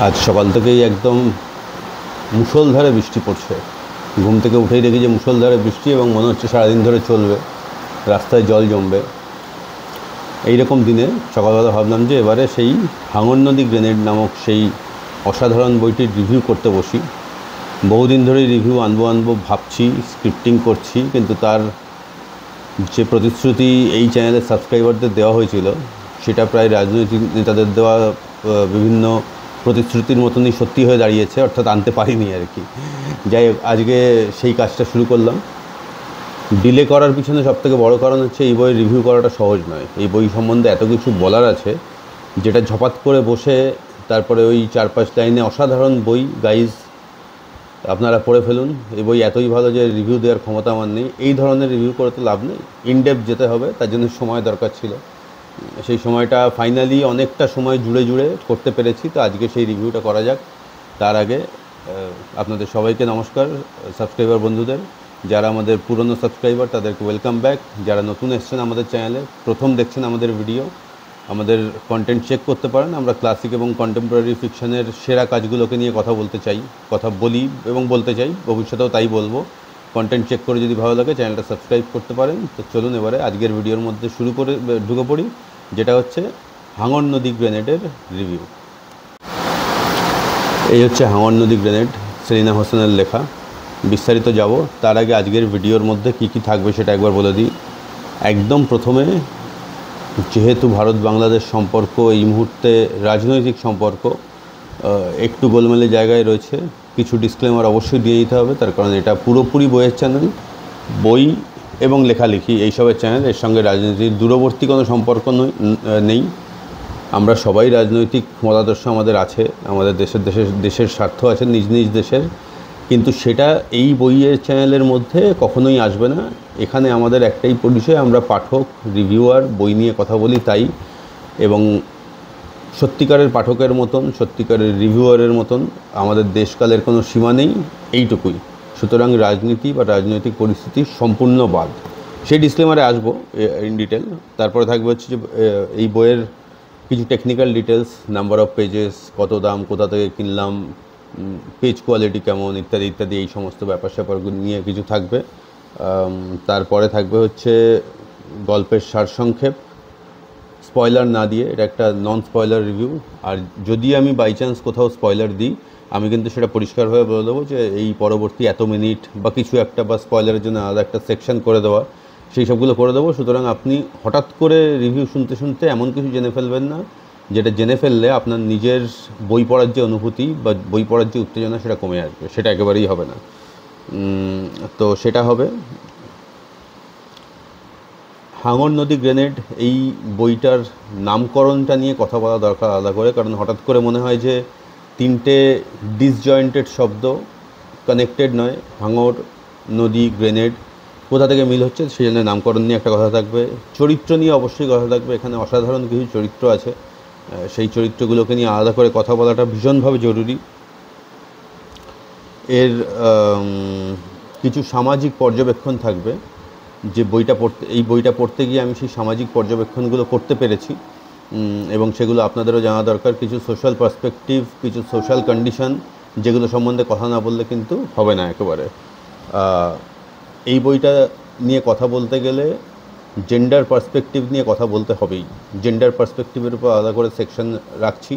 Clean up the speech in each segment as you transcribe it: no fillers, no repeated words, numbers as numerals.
আজ সকাল থেকেই একদম মুষলধারে বৃষ্টি পড়ছে। ঘুম থেকে উঠেই দেখি যে মুষলধারে বৃষ্টি এবং মনে হচ্ছে সারাদিন ধরে চলবে, রাস্তায় জল জমবে। এইরকম দিনে সকালবেলা ভাবলাম যে এবারে সেই ভাঙন নদী গ্রেনেড নামক সেই অসাধারণ বইটির রিভিউ করতে বসি। বহুদিন ধরেই রিভিউ আনবো ভাবছি, স্ক্রিপ্টিং করছি, কিন্তু তার যে প্রতিশ্রুতি এই চ্যানেলের সাবস্ক্রাইবারদের দেওয়া হয়েছিল সেটা প্রায় রাজনৈতিক নেতাদের দেওয়া বিভিন্ন প্রতিশ্রুতির মতনই সত্যি হয়ে দাঁড়িয়েছে, অর্থাৎ আনতে পারিনি আর কি। যাই হোক, আজকে সেই কাজটা শুরু করলাম। ডিলে করার পিছনে সবথেকে বড় কারণ হচ্ছে এই বইয়ের রিভিউ করাটা সহজ নয়। এই বই সম্বন্ধে এত কিছু বলার আছে যেটা ঝপাত করে বসে তারপরে ওই 4-5 লাইনে অসাধারণ বই গাইজ, আপনারা পড়ে ফেলুন, এই বই এতই ভালো যে রিভিউ দেওয়ার ক্ষমতা আমার নেই। এই ধরনের রিভিউ করে তো লাভ নেই, ইনডেপথ যেতে হবে, তার জন্য সময় দরকার ছিল। সেই সময়টা ফাইনালি অনেকটা সময় জুড়ে করতে পেরেছি, তো আজকে সেই রিভিউটা করা যাক। তার আগে আপনাদের সবাইকে নমস্কার, সাবস্ক্রাইবার বন্ধুদের। যারা আমাদের পুরনো সাবস্ক্রাইবার তাদেরকে ওয়েলকাম ব্যাক। যারা নতুন এসছেন আমাদের চ্যানেলে, প্রথম দেখছেন আমাদের ভিডিও, আমাদের কন্টেন্ট চেক করতে পারেন। আমরা ক্লাসিক এবং কন্টেম্পোরারি ফিকশনের সেরা কাজগুলোকে নিয়ে কথা বলি এবং বলতে চাই, ভবিষ্যতেও তাই বলবো। কন্টেন্ট চেক করে যদি ভালো লাগে চ্যানেলটা সাবস্ক্রাইব করতে পারেন। তো চলুন এবারে আজকের ভিডিওর মধ্যে ঢুকে পড়ি, যেটা হচ্ছে ভাঙন নদী গ্রেনেডের রিভিউ। এই হচ্ছে ভাঙন নদী গ্রেনেড, সেলিনা হোসেনের লেখা। বিস্তারিত যাব, তার আগে আজকের ভিডিওর মধ্যে কী থাকবে সেটা একবার বলে দিই। একদম প্রথমে, যেহেতু ভারত বাংলাদেশ সম্পর্ক এই মুহূর্তে রাজনৈতিক সম্পর্ক একটু গোলমেলে জায়গায় রয়েছে, কিছু ডিসক্লেমার অবশ্যই দিয়ে দিতে হবে। তার কারণ এটা পুরোপুরি বইয়ের চ্যানেল, বই এবং লেখালেখি এইসবের চ্যানেল। এর সঙ্গে রাজনীতির দূরবর্তী কোনো সম্পর্ক নেই। আমরা সবাই রাজনৈতিক মতাদর্শ আমাদের আছে, আমাদের দেশের স্বার্থ আছে নিজ নিজ দেশের, কিন্তু সেটা এই বইয়ের চ্যানেলের মধ্যে কখনোই আসবে না। এখানে আমাদের একটাই পরিচয়, আমরা পাঠক, রিভিউয়ার, বই নিয়ে কথা বলি তাই, এবং সত্যিকারের পাঠকের মতন, সত্যিকারের রিভিউয়ারের মতন আমাদের দেশকালের কোনো সীমা নেই, এইটুকুই। সুতরাং রাজনীতি বা রাজনৈতিক পরিস্থিতি সম্পূর্ণ বাদ। সেই ডিসক্লেমারে আসবো ইন ডিটেল। তারপরে থাকবে হচ্ছে যে এই বইয়ের কিছু technical details, number of pages, কত দাম, কোথা থেকে কিনলাম, পেজ কোয়ালিটি কেমন, ইত্যাদি ইত্যাদি, এই সমস্ত ব্যাপার স্যাপারগুলো নিয়ে কিছু থাকবে। তারপরে থাকবে হচ্ছে গল্পের সারসংক্ষেপ, স্পয়লার না দিয়ে। এটা একটা নন স্পয়লার রিভিউ। আর যদি আমি বাই চান্স কোথাও স্পয়লার দিই, আমি কিন্তু সেটা পরিষ্কারভাবে বলে দেবো যে এই পরবর্তী এত মিনিট বা কিছু একটা, বা স্পয়লারের জন্য আলাদা একটা সেকশন করে দেওয়া, সেই সবগুলো করে দেবো। সুতরাং আপনি হঠাৎ করে রিভিউ শুনতে শুনতে এমন কিছু জেনে ফেলবেন না যেটা জেনে ফেললে আপনার নিজের বই পড়ার যে অনুভূতি বা বই পড়ার যে উত্তেজনা সেটা কমে আসবে, সেটা একেবারেই হবে না। তো সেটা হবে ভাঙন নদী গ্রেনেড। এই বইটার নামকরণটা নিয়ে কথা বলা দরকার আলাদা করে, কারণ হঠাৎ করে মনে হয় যে তিনটে ডিসজয়েন্টেড শব্দ, কানেক্টেড নয়। ভাঙর নদী গ্রেনেড কোথা থেকে মিল হচ্ছে, সেই জন্য নামকরণ নিয়ে একটা কথা থাকবে। চরিত্র নিয়ে অবশ্যই কথা থাকবে, এখানে অসাধারণ কিছু চরিত্র আছে, সেই চরিত্রগুলোকে নিয়ে আলাদা করে কথা বলাটা ভীষণভাবে জরুরি। এর কিছু সামাজিক পর্যবেক্ষণ থাকবে, যে এই বইটা পড়তে গিয়ে আমি সেই সামাজিক পর্যবেক্ষণগুলো করতে পেরেছি, এবং সেগুলো আপনাদেরও জানা দরকার। কিছু সোশ্যাল পার্সপেক্টিভ, কিছু সোশ্যাল কন্ডিশন, যেগুলো সম্বন্ধে কথা না বললে কিন্তু হবে না একেবারে। এই বইটা নিয়ে কথা বলতে গেলে জেন্ডার পার্সপেক্টিভ নিয়ে কথা বলতে হবেই। জেন্ডার পার্সপেক্টিভের উপর আলাদা করে সেকশন রাখছি,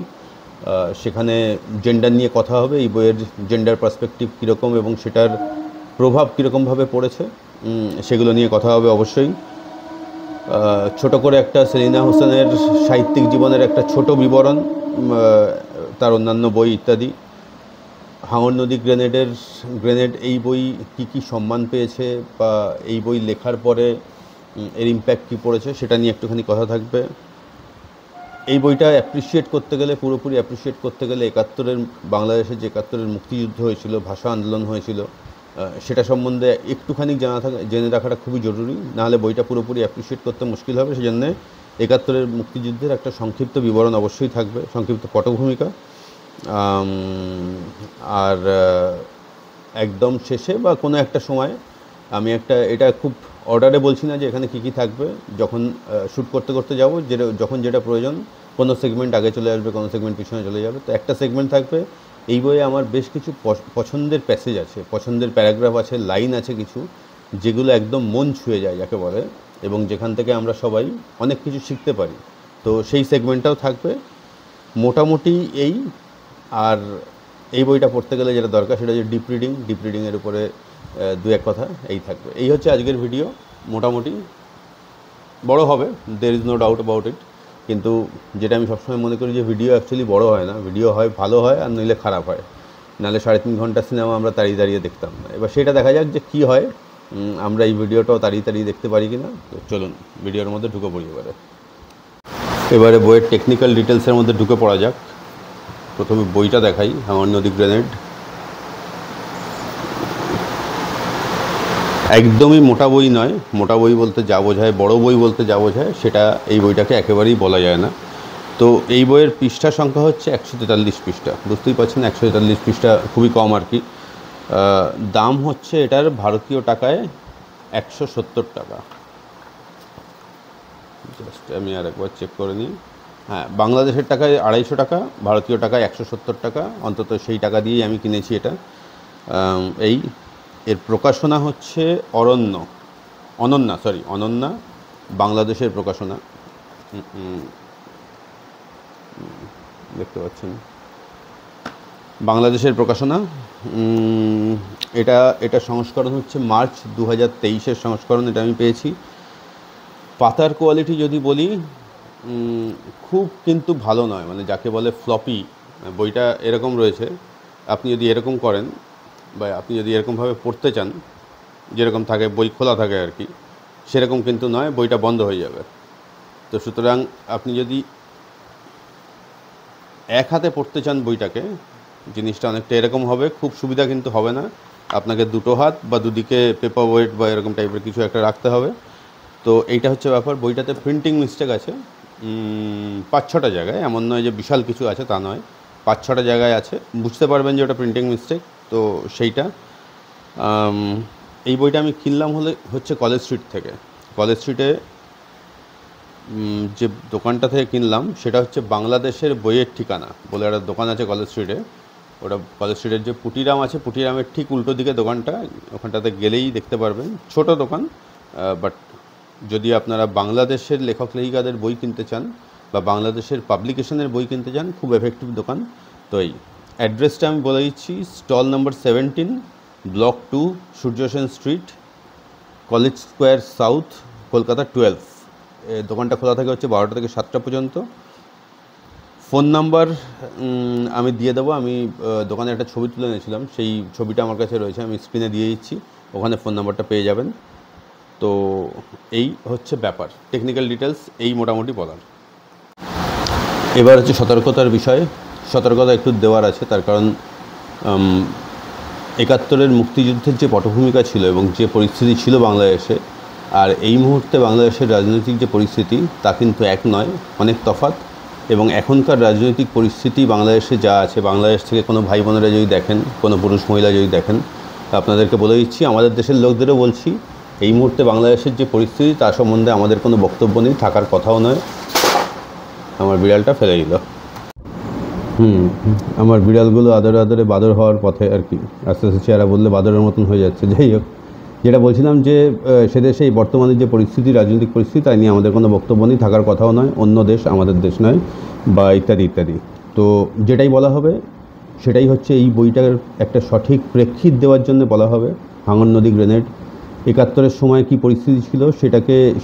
সেখানে জেন্ডার নিয়ে কথা হবে। এই বইয়ের জেন্ডার পার্সপেক্টিভ কীরকম এবং সেটার প্রভাব কীরকমভাবে পড়েছে, সেগুলো নিয়ে কথা হবে অবশ্যই। ছোট করে একটা সেলিনা হোসেনের সাহিত্যিক জীবনের একটা ছোট বিবরণ, তার অন্যান্য বই ইত্যাদি। ভাঙন নদী গ্রেনেড এই বই কী সম্মান পেয়েছে, বা এই বই লেখার পরে এর ইম্প্যাক্ট কী পড়েছে, সেটা নিয়ে একটুখানি কথা থাকবে। এই বইটা পুরোপুরি অ্যাপ্রিসিয়েট করতে গেলে বাংলাদেশের যে 71-এর মুক্তিযুদ্ধ হয়েছিল, ভাষা আন্দোলন হয়েছিল, সেটা সম্বন্ধে একটুখানি জেনে রাখাটা খুবই জরুরি, নাহলে বইটা পুরোপুরি অ্যাপ্রিসিয়েট করতে মুশকিল হবে। সেই জন্যে 71-এর মুক্তিযুদ্ধের একটা সংক্ষিপ্ত বিবরণ অবশ্যই থাকবে, সংক্ষিপ্ত পটভূমিকা। আর একদম শেষে বা কোনো একটা সময় আমি এটা খুব অর্ডারে বলছি না যে এখানে কী থাকবে, যখন শ্যুট করতে যাব, যখন যেটা প্রয়োজন কোনো সেগমেন্ট আগে চলে আসবে, কোনো সেগমেন্ট পিছনে চলে যাবে। তো একটা সেগমেন্ট থাকবে। এই বইয়ে আমার বেশ কিছু পছন্দের প্যাসেজ আছে, পছন্দের প্যারাগ্রাফ আছে, লাইন আছে কিছু, যেগুলো একদম মন ছুঁয়ে যায় যাকে বলে, এবং যেখান থেকে আমরা সবাই অনেক কিছু শিখতে পারি। তো সেই সেগমেন্টটাও থাকবে মোটামুটি এই। আর এই বইটা পড়তে গেলে যেটা দরকার সেটা হচ্ছে ডিপ রিডিংয়ের উপরে দু এক কথা এই থাকবে। এই হচ্ছে আজকের ভিডিও। মোটামুটি বড় হবে, there is no doubt about it, কিন্তু যেটা আমি সবসময় মনে করি যে ভিডিও অ্যাকচুয়ালি বড় হয় না, ভিডিও হয় ভালো হয় আর নইলে খারাপ হয়। নাহলে 3.5 ঘন্টা সিনেমা আমরা দাঁড়িয়ে দেখতাম না। এবার সেটা দেখা যাক যে কী হয়, আমরা এই ভিডিওটাও তাড়িয়ে দেখতে পারি কি না। তো চলুন ভিডিওর মধ্যে ঢুকে পড়ি। এবারে বইয়ের টেকনিক্যাল ডিটেলসের মধ্যে ঢুকে পড়া যাক। প্রথমে বইটা দেখাই, হাঙর নদী গ্রেনেড। একদমই মোটা বই নয়, মোটা বই বলতে যা বোঝায়, বড় বই বলতে যা বোঝায় সেটা এই বইটাকে একেবারেই বলা যায় না। তো এই বইয়ের পৃষ্ঠা সংখ্যা হচ্ছে 143 পৃষ্ঠা। বুঝতেই পারছেন 143 পৃষ্ঠা খুবই কম আর কি। দাম হচ্ছে এটার ভারতীয় টাকায় 170 টাকা। জাস্ট আমি আর একবার চেক করে নিই। হ্যাঁ, বাংলাদেশের টাকায় 250 টাকা, ভারতীয় টাকায় 170 টাকা, অন্তত সেই টাকা দিয়েই আমি কিনেছি এটা। এর প্রকাশনা হচ্ছে অনন্যা, বাংলাদেশের প্রকাশনা। দেখতে পাচ্ছেন বাংলাদেশের প্রকাশনা। এটা সংস্করণ হচ্ছে মার্চ 2023-এর সংস্করণ, এটা আমি পেয়েছি। পাতার কোয়ালিটি যদি বলি খুব কিন্তু ভালো নয়, মানে যাকে বলে ফ্লপি। বইটা এরকম রয়েছে, আপনি যদি এরকম করেন বা আপনি যদি এরকমভাবে পড়তে চান, যেরকম থাকে বই খোলা থাকে আর কি, সেরকম কিন্তু নয়, বইটা বন্ধ হয়ে যাবে। তো সুতরাং আপনি যদি এক হাতে পড়তে চান বইটাকে, জিনিসটা অনেকটা এরকম হবে, খুব সুবিধা কিন্তু হবে না। আপনাকে দুটো হাত বা দুদিকে পেপার ওয়েট বা এরকম টাইপের কিছু একটা রাখতে হবে। তো এইটা হচ্ছে ব্যাপার। বইটাতে প্রিন্টিং মিস্টেক আছে 5-6টা জায়গায়, এমন নয় যে বিশাল কিছু আছে তা নয়, 5-6টা জায়গায় আছে, বুঝতে পারবেন যে ওটা প্রিন্টিং মিস্টেক। তো সেইটা এই বইটা আমি কিনলাম হচ্ছে কলেজ স্ট্রিট থেকে। কলেজ স্ট্রিটে যে দোকানটা থেকে কিনলাম সেটা হচ্ছে বাংলাদেশের বইয়ের ঠিকানা বলে একটা দোকান আছে কলেজ স্ট্রিটে। ওটা কলেজ স্ট্রিটের যে পুটিরাম আছে, পুটিরামের ঠিক উল্টো দিকে দোকানটা, ওখানটাতে গেলেই দেখতে পারবেন। ছোট দোকান, বাট যদি আপনারা বাংলাদেশের লেখক লেখিকাদের বই কিনতে চান বা বাংলাদেশের পাবলিকেশনের বই কিনতে চান, খুব এফেক্টিভ দোকান। তো এই অ্যাড্রেসটা আমি বলে দিচ্ছি, stall number 17, block 2, Surya Sen street, college square south, Kolkata 12। দোকানটা খোলা থাকে হচ্ছে 12টা থেকে 7টা পর্যন্ত। ফোন নাম্বার আমি দিয়ে দেবো। আমি দোকানে একটা ছবি তুলে এনেছিলাম, সেই ছবিটা আমার কাছে রয়েছে, আমি স্ক্রিনে দিয়ে দিচ্ছি, ওখানে ফোন নাম্বারটা পেয়ে যাবেন। তো এই হচ্ছে ব্যাপার, টেকনিক্যাল ডিটেলস এই মোটামুটি বলার। এবার হচ্ছে সতর্কতার বিষয়। সতর্কতা একটু দেওয়ার আছে, তার কারণ 71-এর মুক্তিযুদ্ধের যে পটভূমিকা ছিল এবং যে পরিস্থিতি ছিল বাংলাদেশে, আর এই মুহূর্তে বাংলাদেশের রাজনৈতিক যে পরিস্থিতি তা কিন্তু এক নয়, অনেক তফাৎ। এবং এখনকার রাজনৈতিক পরিস্থিতি বাংলাদেশে যা আছে, বাংলাদেশ থেকে কোনো ভাই বোনেরা যদি দেখেন, কোনো পুরুষ মহিলা যদি দেখেন, আপনাদেরকে বলে দিচ্ছি, আমাদের দেশের লোকদেরও বলছি, এই মুহূর্তে বাংলাদেশের যে পরিস্থিতি তার সম্বন্ধে আমাদের কোনো বক্তব্য নেই, থাকার কথাও নয়। আমার বিড়ালটা ফেলে দিল। আমার বিড়ালগুলো আদরে বাদর হওয়ার পথে আর কি, আস্তে আস্তে চেহারা বললে বাদরের মতন হয়ে যাচ্ছে। যাই হোক, যেটা বলছিলাম যে সেদেশে এই বর্তমানে যে পরিস্থিতি, রাজনৈতিক পরিস্থিতি, তাই নিয়ে আমাদের কোনো বক্তব্য নেই, থাকার কথাও নয়। অন্য দেশ আমাদের দেশ নয়, বা ইত্যাদি ইত্যাদি। তো যেটাই বলা হবে সেটাই হচ্ছে এই বইটার একটা সঠিক প্রেক্ষিত দেওয়ার জন্য বলা হবে। হাঙর নদী গ্রেনেড 71-এর সময় কী পরিস্থিতি ছিল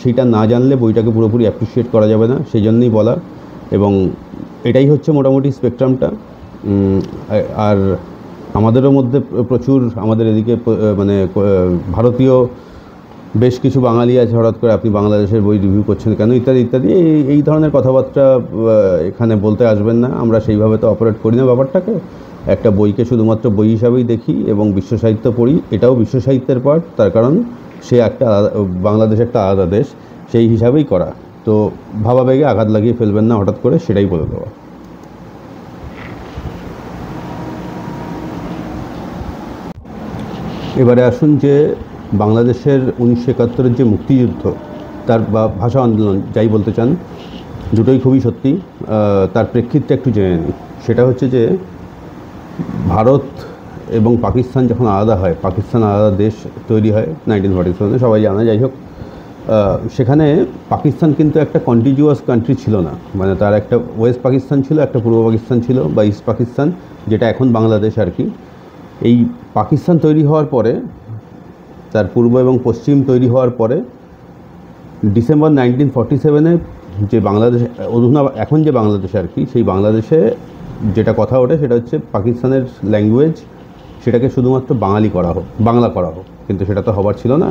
সেইটা না জানলে বইটাকে পুরোপুরি অ্যাপ্রিসিয়েট করা যাবে না, সেই জন্যই বলা। এবং এটাই হচ্ছে মোটামুটি স্পেকট্রামটা। আর আমাদেরও মধ্যে প্রচুর, আমাদের এদিকে মানে ভারতীয় বেশ কিছু বাঙালি আছে, হঠাৎ করে আপনি বাংলাদেশের বই রিভিউ করছেন কেন, ইত্যাদি ইত্যাদি, এই ধরনের কথাবার্তা এখানে বলতে আসবেন না। আমরা সেইভাবে তো অপারেট করি না ব্যাপারটাকে। একটা বইকে শুধুমাত্র বই হিসাবেই দেখি এবং বিশ্ব সাহিত্য পড়ি, এটাও বিশ্ব সাহিত্যের পার্ট, তার কারণ সে একটা বাংলাদেশ একটা আলাদা দেশ, সেই হিসাবেই করা। তো ভাবাবেগে আঘাত লাগিয়ে ফেলবেন না হঠাৎ করে, সেটাই বলে দেওয়া। এবারে আসুন যে বাংলাদেশের 1971-এর যে মুক্তিযুদ্ধ, তার বা ভাষা আন্দোলন যাই বলতে চান, দুটোই খুবই সত্যি। তার প্রেক্ষিতটা একটু জেনে নিই। সেটা হচ্ছে যে ভারত এবং পাকিস্তান যখন আলাদা হয়, পাকিস্তান আলাদা দেশ তৈরি হয় 1947, সবাই জানা। যাই হোক, সেখানে পাকিস্তান কিন্তু একটা কন্টিজিউয়াস কান্ট্রি ছিল না। মানে তার একটা ওয়েস্ট পাকিস্তান ছিল, একটা পূর্ব পাকিস্তান ছিল বা ইস্ট পাকিস্তান, যেটা এখন বাংলাদেশ আর কি। এই পাকিস্তান তৈরি হওয়ার পরে, তার পূর্ব এবং পশ্চিম তৈরি হওয়ার পরে ডিসেম্বর 1947-এ যে বাংলাদেশ, এখন যে বাংলাদেশ আর কি, সেই বাংলাদেশে যেটা কথা ওঠে সেটা হচ্ছে পাকিস্তানের ল্যাঙ্গুয়েজ সেটাকে শুধুমাত্র বাংলা করা হোক, কিন্তু সেটা তো হবার ছিল না।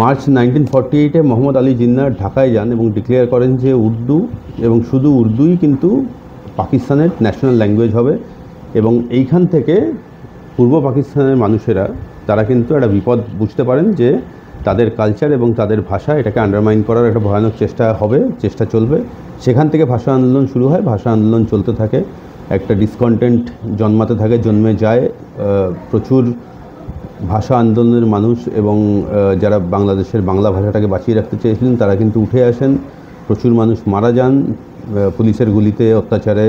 মার্চ 1948-এ মোহাম্মদ আলী জিন্নাহ ঢাকায় যান এবং ডিক্লেয়ার করেন যে উর্দু এবং শুধু উর্দুই কিন্তু পাকিস্তানের ন্যাশনাল ল্যাঙ্গুয়েজ হবে। এবং এইখান থেকে পূর্ব পাকিস্তানের মানুষেরা তারা কিন্তু একটা বিপদ বুঝতে পারেন যে তাদের কালচার এবং তাদের ভাষা এটাকে আন্ডারমাইন করার একটা ভয়ানক চেষ্টা চলবে। সেখান থেকে ভাষা আন্দোলন শুরু হয়, ভাষা আন্দোলন চলতে থাকে, একটা ডিসকন্টেন্ট জন্মে যায়। প্রচুর ভাষা আন্দোলনের মানুষ এবং যারা বাংলাদেশের বাংলা ভাষাটাকে বাঁচিয়ে রাখতে চেয়েছিলেন তারা কিন্তু উঠে আসেন। প্রচুর মানুষ মারা যান পুলিশের গুলিতে, অত্যাচারে।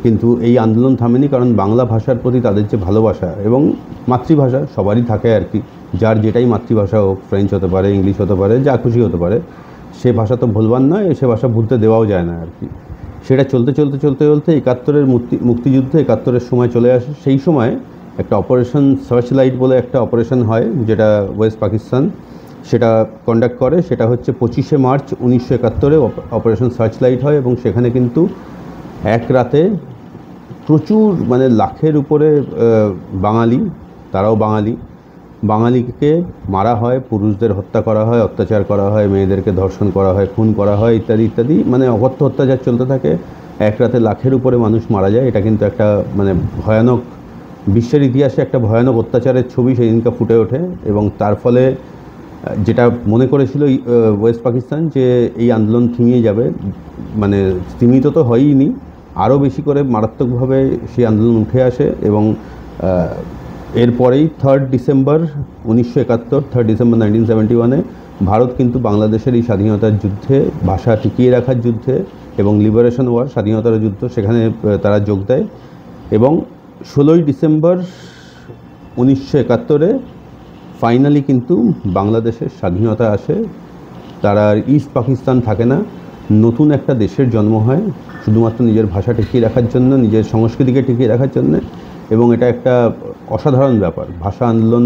কিন্তু এই আন্দোলন থামেনি, কারণ বাংলা ভাষার প্রতি তাদের যে ভালোবাসা এবং মাতৃভাষা সবারই থাকে আর কি, যার যেটাই মাতৃভাষা হোক, ফ্রেঞ্চ হতে পারে, ইংলিশ হতে পারে, যা খুশি হতে পারে, সে ভাষা তো ভুলবার নয়, সে ভাষা ভুলতে দেওয়াও যায় না আর কি। সেটা চলতে 71-এর মুক্তিযুদ্ধে 71-এর সময় চলে আসে। সেই সময় একটা অপারেশন সার্চ লাইট বলে একটা অপারেশন হয়, যেটা ওয়েস্ট পাকিস্তান সেটা কন্ডাক্ট করে। সেটা হচ্ছে 25শে মার্চ 1971-এ অপারেশন সার্চ লাইট হয় এবং সেখানে কিন্তু এক রাতে প্রচুর, মানে লাখের উপরে বাঙালি, তারাও বাঙালিকে মারা হয়, পুরুষদের হত্যা করা হয়, অত্যাচার করা হয়, মেয়েদেরকে ধর্ষণ করা হয়, খুন করা হয়, ইত্যাদি ইত্যাদি। মানে অকথ্য অত্যাচার চলতে থাকে। এক রাতে লাখের উপরে মানুষ মারা যায়। এটা কিন্তু একটা মানে ভয়ানক, বিশ্বের ইতিহাসে একটা ভয়ানক অত্যাচারের ছবি সেদিনকে ফুটে ওঠে। এবং তার ফলে যেটা মনে করেছিল ওয়েস্ট পাকিস্তান যে এই আন্দোলন থিমিয়ে যাবে, মানে সীমিত তো হয়ইনি, আরও বেশি করে মারাত্মকভাবে সেই আন্দোলন উঠে আসে। এবং এরপরেই 3 ডিসেম্বর 1971 ভারত কিন্তু বাংলাদেশের এই স্বাধীনতার যুদ্ধে, ভাষা টিকিয়ে রাখার যুদ্ধে এবং লিবারেশন ওয়ার, স্বাধীনতার যুদ্ধ, সেখানে তারা যোগ দেয়। এবং 16ই ডিসেম্বর 1971-এ ফাইনালি কিন্তু বাংলাদেশের স্বাধীনতা আসে। তারা আর ইস্ট পাকিস্তান থাকে না, নতুন একটা দেশের জন্ম হয় শুধুমাত্র নিজের ভাষা টিকিয়ে রাখার জন্য, নিজের সংস্কৃতিকে টিকিয়ে রাখার জন্য। এবং এটা একটা অসাধারণ ব্যাপার। ভাষা আন্দোলন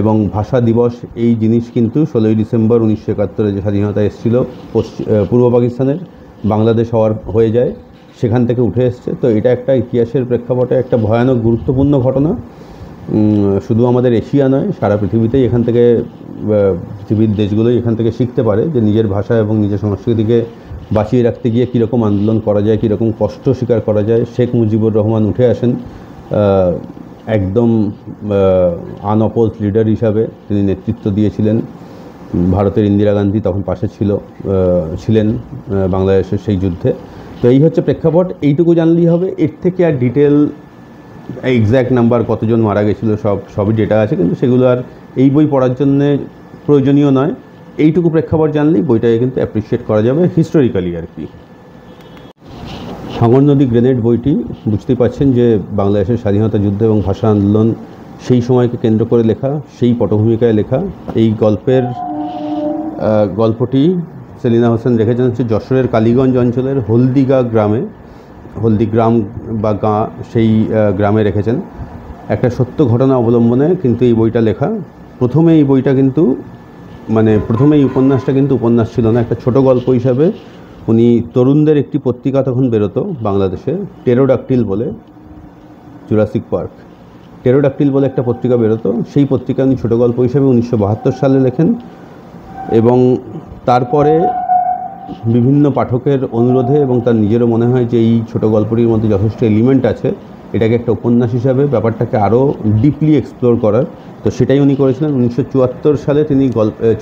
এবং ভাষা দিবস এই জিনিস কিন্তু 16ই ডিসেম্বর 1971-এ যে স্বাধীনতা এসেছিল পূর্ব পাকিস্তানের, বাংলাদেশ হয়ে যায়, সেখান থেকে উঠে এসছে। তো এটা একটা ইতিহাসের প্রেক্ষাপটে একটা ভয়ানক গুরুত্বপূর্ণ ঘটনা। শুধু আমাদের এশিয়া নয়, সারা পৃথিবীতেই এখান থেকে, পৃথিবীর দেশগুলোই এখান থেকে শিখতে পারে যে নিজের ভাষা এবং নিজের সংস্কৃতিকে বাঁচিয়ে রাখতে গিয়ে কীরকম আন্দোলন করা যায়, কীরকম কষ্ট স্বীকার করা যায়। শেখ মুজিবুর রহমান উঠে আসেন একদম আনঅপোজড লিডার হিসাবে, তিনি নেতৃত্ব দিয়েছিলেন। ভারতের ইন্দিরা গান্ধী তখন পাশে ছিলেন বাংলাদেশের সেই যুদ্ধে। তো এই হচ্ছে প্রেক্ষাপট। এইটুকু জানলেই হবে, এর থেকে আর ডিটেল এক্স্যাক্ট নাম্বার কতজন মারা গেছিলো সবই ডেটা আছে, কিন্তু সেগুলো আর এই বই পড়ার জন্যে প্রয়োজনীয় নয়। এইটুকু প্রেক্ষাপট জানলেই বইটাকে কিন্তু অ্যাপ্রিসিয়েট করা যাবে হিস্টোরিক্যালি আর কি। সাগর নদী গ্রেনেড বইটি বুঝতেই পারছেন যে বাংলাদেশের স্বাধীনতা যুদ্ধ এবং ভাষা আন্দোলন সেই সময়কে কেন্দ্র করে লেখা, সেই পটভূমিকায় লেখা। এই গল্পটি সেলিনা হোসেন রেখেছেন হচ্ছে যশোরের কালীগঞ্জ অঞ্চলের হলদিগ্রাম বা গাঁ, সেই গ্রামে রেখেছেন। একটা সত্য ঘটনা অবলম্বনে কিন্তু এই বইটা লেখা। প্রথমে এই উপন্যাসটা কিন্তু উপন্যাস ছিল না, একটা ছোট গল্প হিসাবে উনি তরুণদের একটি পত্রিকা তখন বেরোতো বাংলাদেশে, টেরোডাক্টিল বলে, জুরাসিক পার্ক, টেরোডাক্টিল বলে একটা পত্রিকা বেরোতো। সেই পত্রিকা উনি ছোটো গল্প হিসাবে 1972 সালে লেখেন। এবং তারপরে বিভিন্ন পাঠকের অনুরোধে এবং তার নিজেরও মনে হয় যে এই ছোটো গল্পটির মধ্যে যথেষ্ট এলিমেন্ট আছে, এটাকে একটা উপন্যাস হিসাবে ব্যাপারটাকে আরও ডিপলি এক্সপ্লোর করার, তো সেটাই উনি করেছিলেন। 1974 সালে তিনি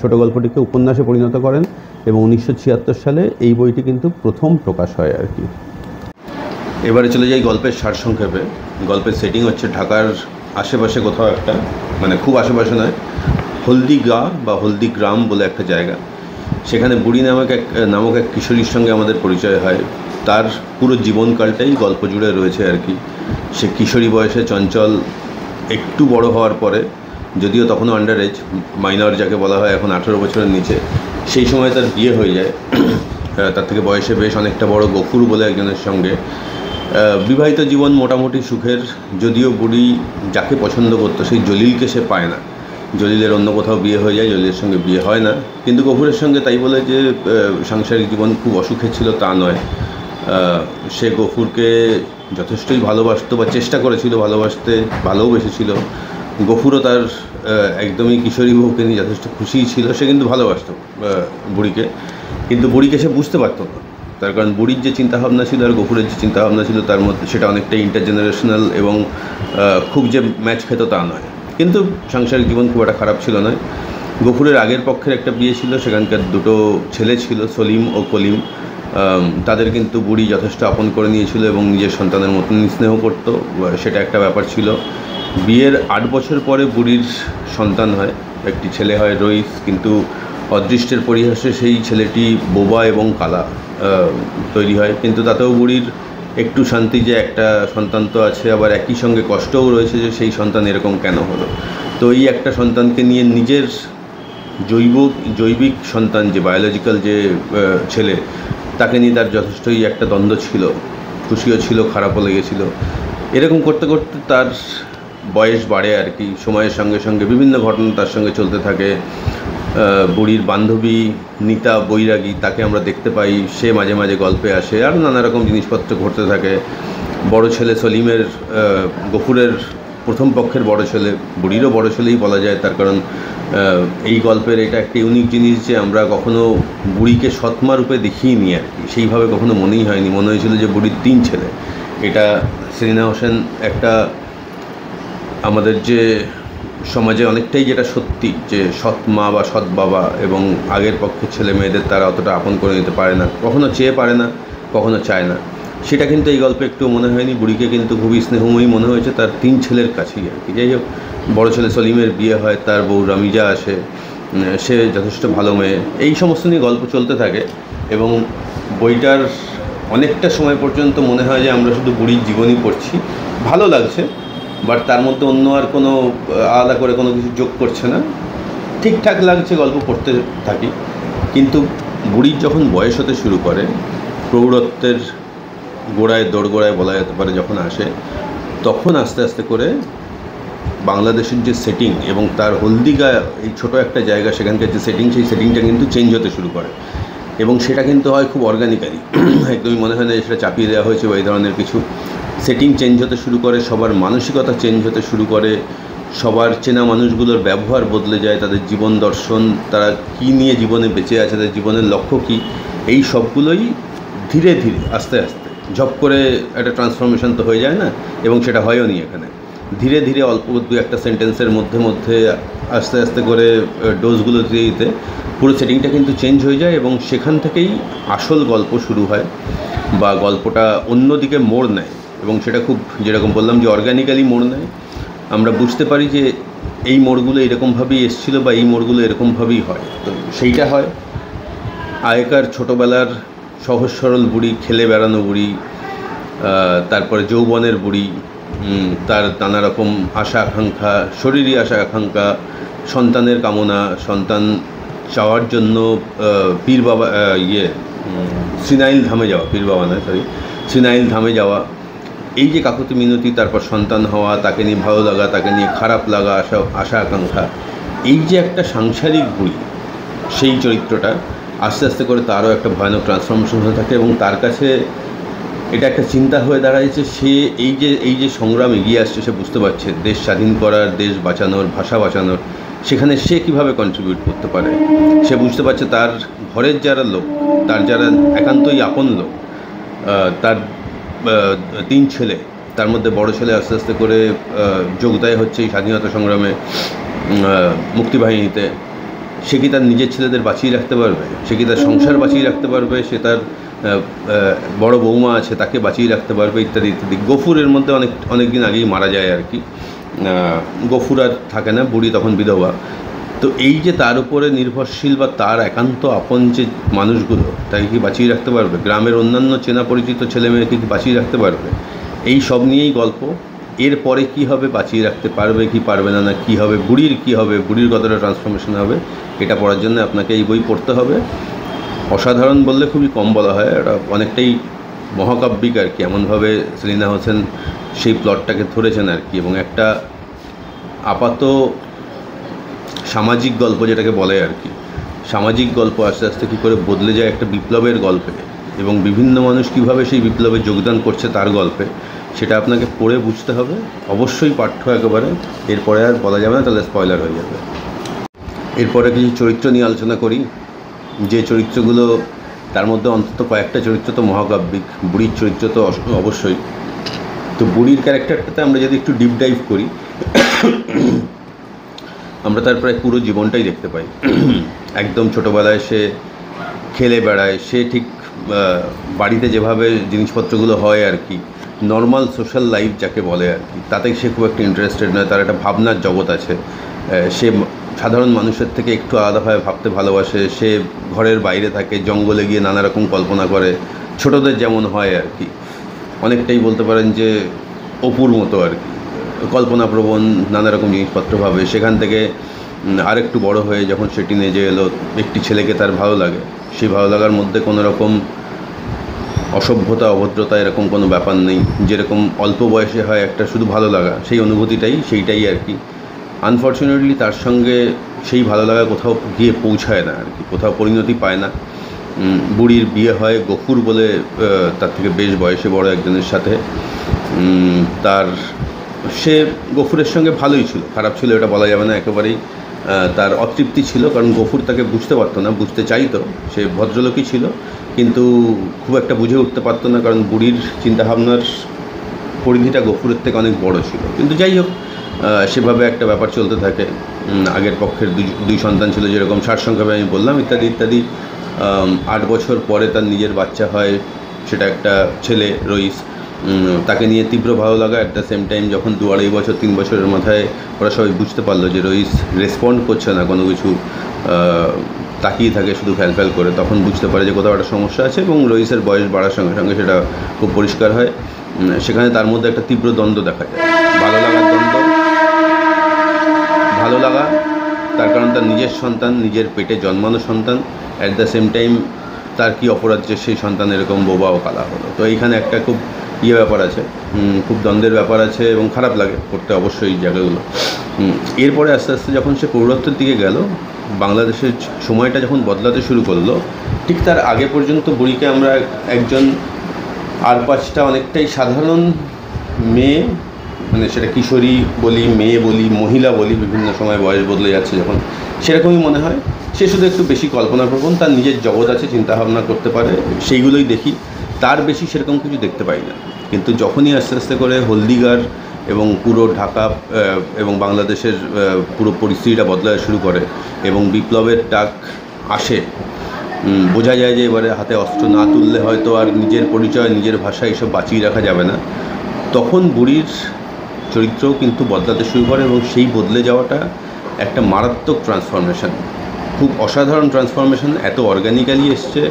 ছোটো গল্পটিকে উপন্যাসে পরিণত করেন এবং 1976 সালে এই বইটি কিন্তু প্রথম প্রকাশ হয় আর কি। এবারে চলে যাই গল্পের সারসংক্ষেপে। গল্পের সেটিং হচ্ছে ঢাকার আশেপাশে কোথাও একটা, মানে খুব আশেপাশে নয়, হলদিগা বা হলদিগ্রাম বলে একটা জায়গা। সেখানে বুড়ি নামক এক কিশোরীর সঙ্গে আমাদের পরিচয় হয়। তার পুরো জীবনকালটাই গল্প জুড়ে রয়েছে আর কি। সে কিশোরী বয়সে চঞ্চল, একটু বড় হওয়ার পরে, যদিও তখনও আন্ডার এজ, মাইনর যাকে বলা হয় এখন 18 বছরের নিচে, সেই সময় তার বিয়ে হয়ে যায় তার থেকে বয়সে বেশ অনেকটা বড় গফুর বলে একজনের সঙ্গে। বিবাহিত জীবন মোটামুটি সুখের, যদিও বুড়ি যাকে পছন্দ করতো সেই জলিলকে সে পায় না। জলিলের অন্য কোথাও বিয়ে হয়ে যায়, জলিলের সঙ্গে বিয়ে হয় না। কিন্তু গফুরের সঙ্গে তাই বলে যে সাংসারিক জীবন খুব অসুখের ছিল তা নয়। সে গফুরকে যথেষ্টই ভালোবাসতো বা চেষ্টা করেছিল ভালোবাসতে, ভালোবেসেছিল। গফুরও তার একদমই কিশোরী বউকে নিয়ে যথেষ্ট খুশিই ছিল। সে কিন্তু ভালোবাসত বুড়িকে, কিন্তু বুড়িকে সে বুঝতে পারতো না। তার কারণ বুড়ির যে চিন্তাভাবনা ছিল আর গফুরের যে চিন্তাভাবনা ছিল তার মধ্যে সেটা অনেকটাই ইন্টারজেনারেশনাল এবং খুব যে ম্যাচ খেত তা নয়। কিন্তু সাংসারিক জীবন খুব একটা খারাপ ছিল নয়। গফুরের আগের পক্ষের একটা বিয়ে ছিল, সেখানকার দুটো ছেলে ছিল, সলিম ও কলিম। তাদের কিন্তু বুড়ি যথেষ্ট আপন করে নিয়েছিল এবং নিজের সন্তানের মতন স্নেহ করতো, সেটা একটা ব্যাপার ছিল। বিয়ের 8 বছর পরে বুড়ির সন্তান হয়, একটি ছেলে হয় রইস। কিন্তু অদৃষ্টের পরিহাসে সেই ছেলেটি বোবা এবং কালা তৈরি হয়। কিন্তু তাতেও বুড়ির একটু শান্তি যে একটা সন্তান তো আছে, আবার একই সঙ্গে কষ্টও রয়েছে যে সেই সন্তান এরকম কেন হলো। তো এই একটা সন্তানকে নিয়ে নিজের জৈবিক সন্তান যে বায়োলজিক্যাল যে ছেলে, তাকে নিয়ে তার যথেষ্টই একটা দ্বন্দ্ব ছিল, খুশিও ছিল, খারাপও লেগেছিল। এরকম করতে করতে তার বয়স বাড়ে আর কি। সময়ের সঙ্গে সঙ্গে বিভিন্ন ঘটনা তার সঙ্গে চলতে থাকে। বুড়ির বান্ধবী নিতা বৈরাগী, তাকে আমরা দেখতে পাই, সে মাঝে মাঝে গল্পে আসে, আর নানা রকম জিনিসপত্র ঘটতে থাকে। বড় ছেলে সলিমের, গফুরের প্রথম পক্ষের বড় ছেলে, বুড়িরও বড় ছেলেই বলা যায়, তার কারণ এই গল্পের এটা একটা ইউনিক জিনিস যে আমরা কখনো বুড়িকে সৎমা রূপে দেখিনি আর কি। সেইভাবে কখনো মনেই হয়নি, মনে হয়েছিল যে বুড়ির 3 ছেলে। এটা সেলিনা হোসেন একটা আমাদের যে সমাজে অনেকটাই যেটা সত্যি, যে সৎ মা বা সৎ বাবা এবং আগের পক্ষের ছেলে মেয়েদের তারা অতটা আপন করে নিতে পারে না, কখনো চেয়ে পারে না, কখনো চায় না, সেটা কিন্তু এই গল্পে একটু মনে হয়নি। বুড়িকে কিন্তু খুবই স্নেহময়ী মনে হয়েছে তার 3 ছেলের কাছেই আর কি। যাই হোক, বড়ো ছেলে সলিমের বিয়ে হয়, তার বউ রামিজা আসে, সে যথেষ্ট ভালো মেয়ে। এই সমস্ত নিয়ে গল্প চলতে থাকে এবং বইটার অনেকটা সময় পর্যন্ত মনে হয় যে আমরা শুধু বুড়ির জীবনই পড়ছি। ভালো লাগছে, বাট তার মধ্যে অন্য আর কোনো আলাদা করে কোনো কিছু যোগ করছে না, ঠিকঠাক লাগছে, গল্প পড়তে থাকি। কিন্তু বুড়ির যখন বয়স হতে শুরু করে, প্রৌঢ়ত্বের দোরগোড়ায় বলা যেতে পারে যখন আসে, তখন আস্তে আস্তে করে বাংলাদেশের যে সেটিং এবং তার হলদিগা এই ছোটো একটা জায়গা, সেখানকার যে সেটিং, সেই সেটিংটা কিন্তু চেঞ্জ হতে শুরু করে। এবং সেটা কিন্তু হয় খুব অর্গানিক্যালি, একদমই মনে হয় না সেটা চাপিয়ে দেওয়া হয়েছে বা এই ধরনের কিছু। সেটিং চেঞ্জ হতে শুরু করে, সবার মানসিকতা চেঞ্জ হতে শুরু করে, সবার চেনা মানুষগুলোর ব্যবহার বদলে যায়, তাদের জীবন দর্শন, তারা কী নিয়ে জীবনে বেঁচে আছে, তাদের জীবনের লক্ষ্য কী, এই সবগুলোই ধীরে ধীরে আস্তে আস্তে ঝপ করে একটা ট্রান্সফরমেশন তো হয়ে যায় না, এবং সেটা হয়ও নি এখানে। ধীরে ধীরে অল্প 2-একটা সেন্টেন্সের মধ্যে মধ্যে আস্তে আস্তে করে ডোজগুলো দিয়ে দিতে পুরো সেটিংটা কিন্তু চেঞ্জ হয়ে যায় এবং সেখান থেকেই আসল গল্প শুরু হয় বা গল্পটা অন্যদিকে মোড় নেয়। এবং সেটা খুব, যেরকম বললাম যে অর্গানিক্যালি মোড় নেয়। আমরা বুঝতে পারি যে এই মোড়গুলো এরকমভাবেই এসেছিলো বা এই মোড়গুলো এরকমভাবেই হয়। তো সেইটা হয় আগেকার ছোটোবেলার সহজ সরল বুড়ি, খেলে বেড়ানো বুড়ি, তারপরে যৌবনের বুড়ি, তার নানা রকম আশা আকাঙ্ক্ষা, শরীরী আশা আকাঙ্ক্ষা, সন্তানের কামনা, সন্তান চাওয়ার জন্য পীর বাবা শ্রীনাইল ধামে যাওয়া, পীর বাবা নয় সরি, শ্রীনাইল ধামে যাওয়া, এই যে কাকুতি মিনতি, তারপর সন্তান হওয়া, তাকে নিয়ে ভালো লাগা, তাকে নিয়ে খারাপ লাগা, আশা আকাঙ্ক্ষা, এই যে একটা সাংসারিক বুড়ি, সেই চরিত্রটা আস্তে আস্তে করে তারও একটা ভয়ানক ট্রান্সফরমেশন হয়ে থাকে এবং তার কাছে এটা একটা চিন্তা হয়ে দাঁড়াইছে। সে এই যে সংগ্রাম এগিয়ে আসছে, সে বুঝতে পারছে দেশ স্বাধীন করার, দেশ বাঁচানোর, ভাষা বাঁচানোর, সেখানে সে কীভাবে কন্ট্রিবিউট করতে পারে। সে বুঝতে পারছে তার ঘরের যারা লোক, তার যারা একান্তই আপন লোক, তার 3 ছেলে, তার মধ্যে বড় ছেলে আস্তে আস্তে করে যোগ দেয় হচ্ছে এই স্বাধীনতা সংগ্রামে, মুক্তিবাহিনীতে। সে কি তার নিজের ছেলেদের বাঁচিয়ে রাখতে পারবে? সে কি তার সংসার বাঁচিয়ে রাখতে পারবে? সে তার বড় বৌমা আছে তাকে বাঁচিয়ে রাখতে পারবে? ইত্যাদি ইত্যাদি। গফুরের মধ্যে অনেক দিন আগেই মারা যায় আর কি। গফুর আর থাকে না, বুড়ি তখন বিধবা। তো এই যে তার উপরে নির্ভরশীল বা তার একান্ত আপন যে মানুষগুলো, তাকে কি বাঁচিয়ে রাখতে পারবে? গ্রামের অন্যান্য চেনা পরিচিত ছেলেমেয়েকে কি বাঁচিয়ে রাখতে পারবে? এই সব নিয়েই গল্প। এরপরে কি হবে, বাঁচিয়ে রাখতে পারবে কি পারবে না, না কী হবে, বুড়ির কী হবে, বুড়ির কতটা ট্রান্সফরমেশন হবে, এটা পড়ার জন্য আপনাকে এই বই পড়তে হবে। অসাধারণ বললে খুবই কম বলা হয়, এটা অনেকটাই মহাকাব্যিক আর কি, এমনভাবে সেলিনা হোসেন সেই প্লটটাকে ধরেছেন আর কি। এবং একটা আপাত সামাজিক গল্প যেটাকে বলে আর কি, সামাজিক গল্প আস্তে আস্তে কী করে বদলে যায় একটা বিপ্লবের গল্পে, এবং বিভিন্ন মানুষ কীভাবে সেই বিপ্লবে যোগদান করছে তার গল্পে, সেটা আপনাকে পড়ে বুঝতে হবে। অবশ্যই পাঠ্য একেবারে, এরপরে আর বলা যাবে না, তাহলে স্পয়লার হয়ে যাবে। এরপরে কিছু চরিত্র নিয়ে আলোচনা করি, যে চরিত্রগুলো, তার মধ্যে অন্তত কয়েকটা চরিত্র তো মহাকাব্যিক, বুড়ির চরিত্র তো অবশ্যই। তো বুড়ির ক্যারেক্টারটাতে আমরা যদি একটু ডিপ ডাইভ করি, আমরা তার প্রায় পুরো জীবনটাই দেখতে পাই। একদম ছোটোবেলায় সে খেলে বেড়ায়, সে ঠিক বাড়িতে যেভাবে জিনিসপত্রগুলো হয় আর কি, নর্মাল সোশ্যাল লাইফ যাকে বলে আর কি, তাতে সে খুব একটা ইন্টারেস্টেড নয়। তার একটা ভাবনার জগৎ আছে, সে সাধারণ মানুষের থেকে একটু আলাদাভাবে ভাবতে ভালোবাসে। সে ঘরের বাইরে থাকে, জঙ্গলে গিয়ে নানা রকম কল্পনা করে, ছোটদের যেমন হয় আর কি, অনেকটাই বলতে পারেন যে অপুর মতো আর কি, কল্পনাপ্রবণ, নানা রকম জিনিসপত্র ভাবে। সেখান থেকে আরেকটু বড় হয়ে যখন সে টিনেজে এলো, একটি ছেলেকে তার ভালো লাগে, সেই ভালো লাগার মধ্যে কোনো রকম অসভ্যতা অভদ্রতা এরকম কোনো ব্যাপার নেই, যেরকম অল্প বয়সে হয় একটা শুধু ভালো লাগা, সেই অনুভূতিটাই সেইটাই আর কি। আনফর্চুনেটলি তার সঙ্গে সেই ভালো লাগা কোথাও গিয়ে পৌঁছায় না আর কি, কোথাও পরিণতি পায় না। বুড়ির বিয়ে হয় গফুর বলে তার থেকে বেশ বয়সে বড় একজনের সাথে। সে গফুরের সঙ্গে ভালোই ছিল, খারাপ ছিল এটা বলা যাবে না একেবারেই। তার অতৃপ্তি ছিল, কারণ গফুর তাকে বুঝতে পারতো না, বুঝতে চাইতো, সে ভদ্রলোকই ছিল, কিন্তু খুব একটা বুঝে উঠতে পারতো না, কারণ বুড়ির চিন্তাভাবনার পরিধিটা গফুরের থেকে অনেক বড় ছিল। কিন্তু যাই হোক, সেভাবে একটা ব্যাপার চলতে থাকে। আগের পক্ষের দুই সন্তান ছিল, যেরকম সারসংক্ষেপে আমি বললাম, ইত্যাদি ইত্যাদি। 8 বছর পরে তার নিজের বাচ্চা হয়, সেটা একটা ছেলে রইস। তাকে নিয়ে তীব্র ভালো লাগা। অ্যাট দ্য সেম টাইম যখন 2-2.5 বছর 3 বছরের মাথায় ওরা সবাই বুঝতে পারলো যে রইস রেসপন্ড করছে না কোনো কিছু, তাকিয়ে থাকে শুধু ফ্যাল করে, তখন বুঝতে পারে যে কোথাও একটা সমস্যা আছে, এবং রইসের বয়স বাড়ার সঙ্গে সঙ্গে সেটা খুব পরিষ্কার হয়। সেখানে তার মধ্যে একটা তীব্র দ্বন্দ্ব দেখা যায়, ভালো লাগার দ্বন্দ্ব। ভালো লাগা তার কারণ তার নিজের সন্তান, নিজের পেটে জন্মানো সন্তান। অ্যাট দ্য সেম টাইম তার কী অপরাধ যে সেই সন্তান এরকম বোবা ও কালা হলো। তো এইখানে একটা খুব ব্যাপার আছে, খুব দ্বন্দ্বের ব্যাপার আছে, এবং খারাপ লাগে পড়তে অবশ্যই এই জায়গাগুলো। এরপরে আস্তে আস্তে যখন সে পৌরত্বের দিকে গেল, বাংলাদেশের সময়টা যখন বদলাতে শুরু করলো, ঠিক তার আগে পর্যন্ত বুড়িকে আমরা একজন 8-5টা অনেকটাই সাধারণ মেয়ে, মানে সেটা কিশোরী বলি, মেয়ে বলি, মহিলা বলি, বিভিন্ন সময় বয়স বদলে যাচ্ছে যখন, সেরকমই মনে হয়। সে শুধু একটু বেশি কল্পনাপ্রবণ, তার নিজের জগৎ আছে, চিন্তাভাবনা করতে পারে, সেইগুলোই দেখি, তার বেশি সেরকম কিছু দেখতে পাই না। কিন্তু যখনই আস্তে আস্তে করে হলদিগার এবং পুরো ঢাকা এবং বাংলাদেশের পুরো পরিস্থিতিটা বদলাতে শুরু করে এবং বিপ্লবের ডাক আসে, বোঝা যায় যে এবারে হাতে অস্ত্র না তুললে হয়তো আর নিজের পরিচয়, নিজের ভাষা এসব বাঁচিয়ে রাখা যাবে না। তখন বুড়ির চরিত্রও কিন্তু বদলাতে শুরু করে, এবং সেই বদলে যাওয়াটা একটা মারাত্মক ট্রান্সফরমেশন, খুব অসাধারণ ট্রান্সফরমেশন, এত অর্গ্যানিক্যালি এসছে,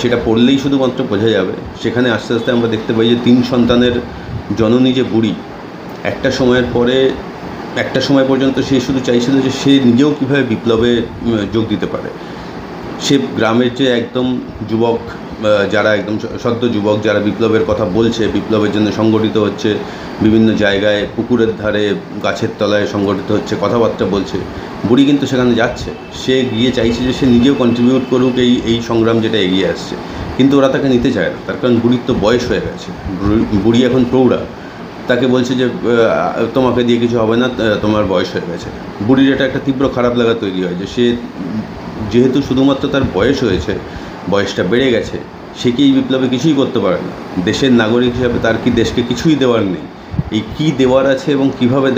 সেটা পড়লেই শুধুমাত্র বোঝা যাবে। সেখানে আস্তে আস্তে আমরা দেখতে পাই যে 3 সন্তানের জননী যে বুড়ি, একটা সময় পর্যন্ত সে শুধু চাইছিল যে সে নিজেও কীভাবে বিপ্লবে যোগ দিতে পারে। সে গ্রামের যে একদম যুবক, যারা একদম সদ্য যুবক, যারা বিপ্লবের কথা বলছে, বিপ্লবের জন্য সংগঠিত হচ্ছে, বিভিন্ন জায়গায় পুকুরের ধারে গাছের তলায় সংগঠিত হচ্ছে, কথাবার্তা বলছে, বুড়ি কিন্তু সেখানে যাচ্ছে, সে গিয়ে চাইছে যে সে নিজেও কন্ট্রিবিউট করুক এই সংগ্রাম যেটা এগিয়ে আসছে। কিন্তু ওরা তাকে নিতে চায় না, তার কারণ বুড়ির তো বয়স হয়ে গেছে, বুড়ি এখন প্রৌঢ়া, তাকে বলছে যে তোমাকে দিয়ে কিছু হবে না, তোমার বয়স হয়ে গেছে। বুড়ির এটা একটা তীব্র খারাপ লাগা তৈরি হয় যে সে যেহেতু শুধুমাত্র তার বয়স হয়েছে, বয়সটা বেড়ে গেছে, সে কি এই বিপ্লবে কিছুই করতে পারে না। দেশের নাগরিক হিসাবে তার কি দেশকে কিছুই দেওয়ার নেই, এই কী দেওয়ার আছে এবং কীভাবে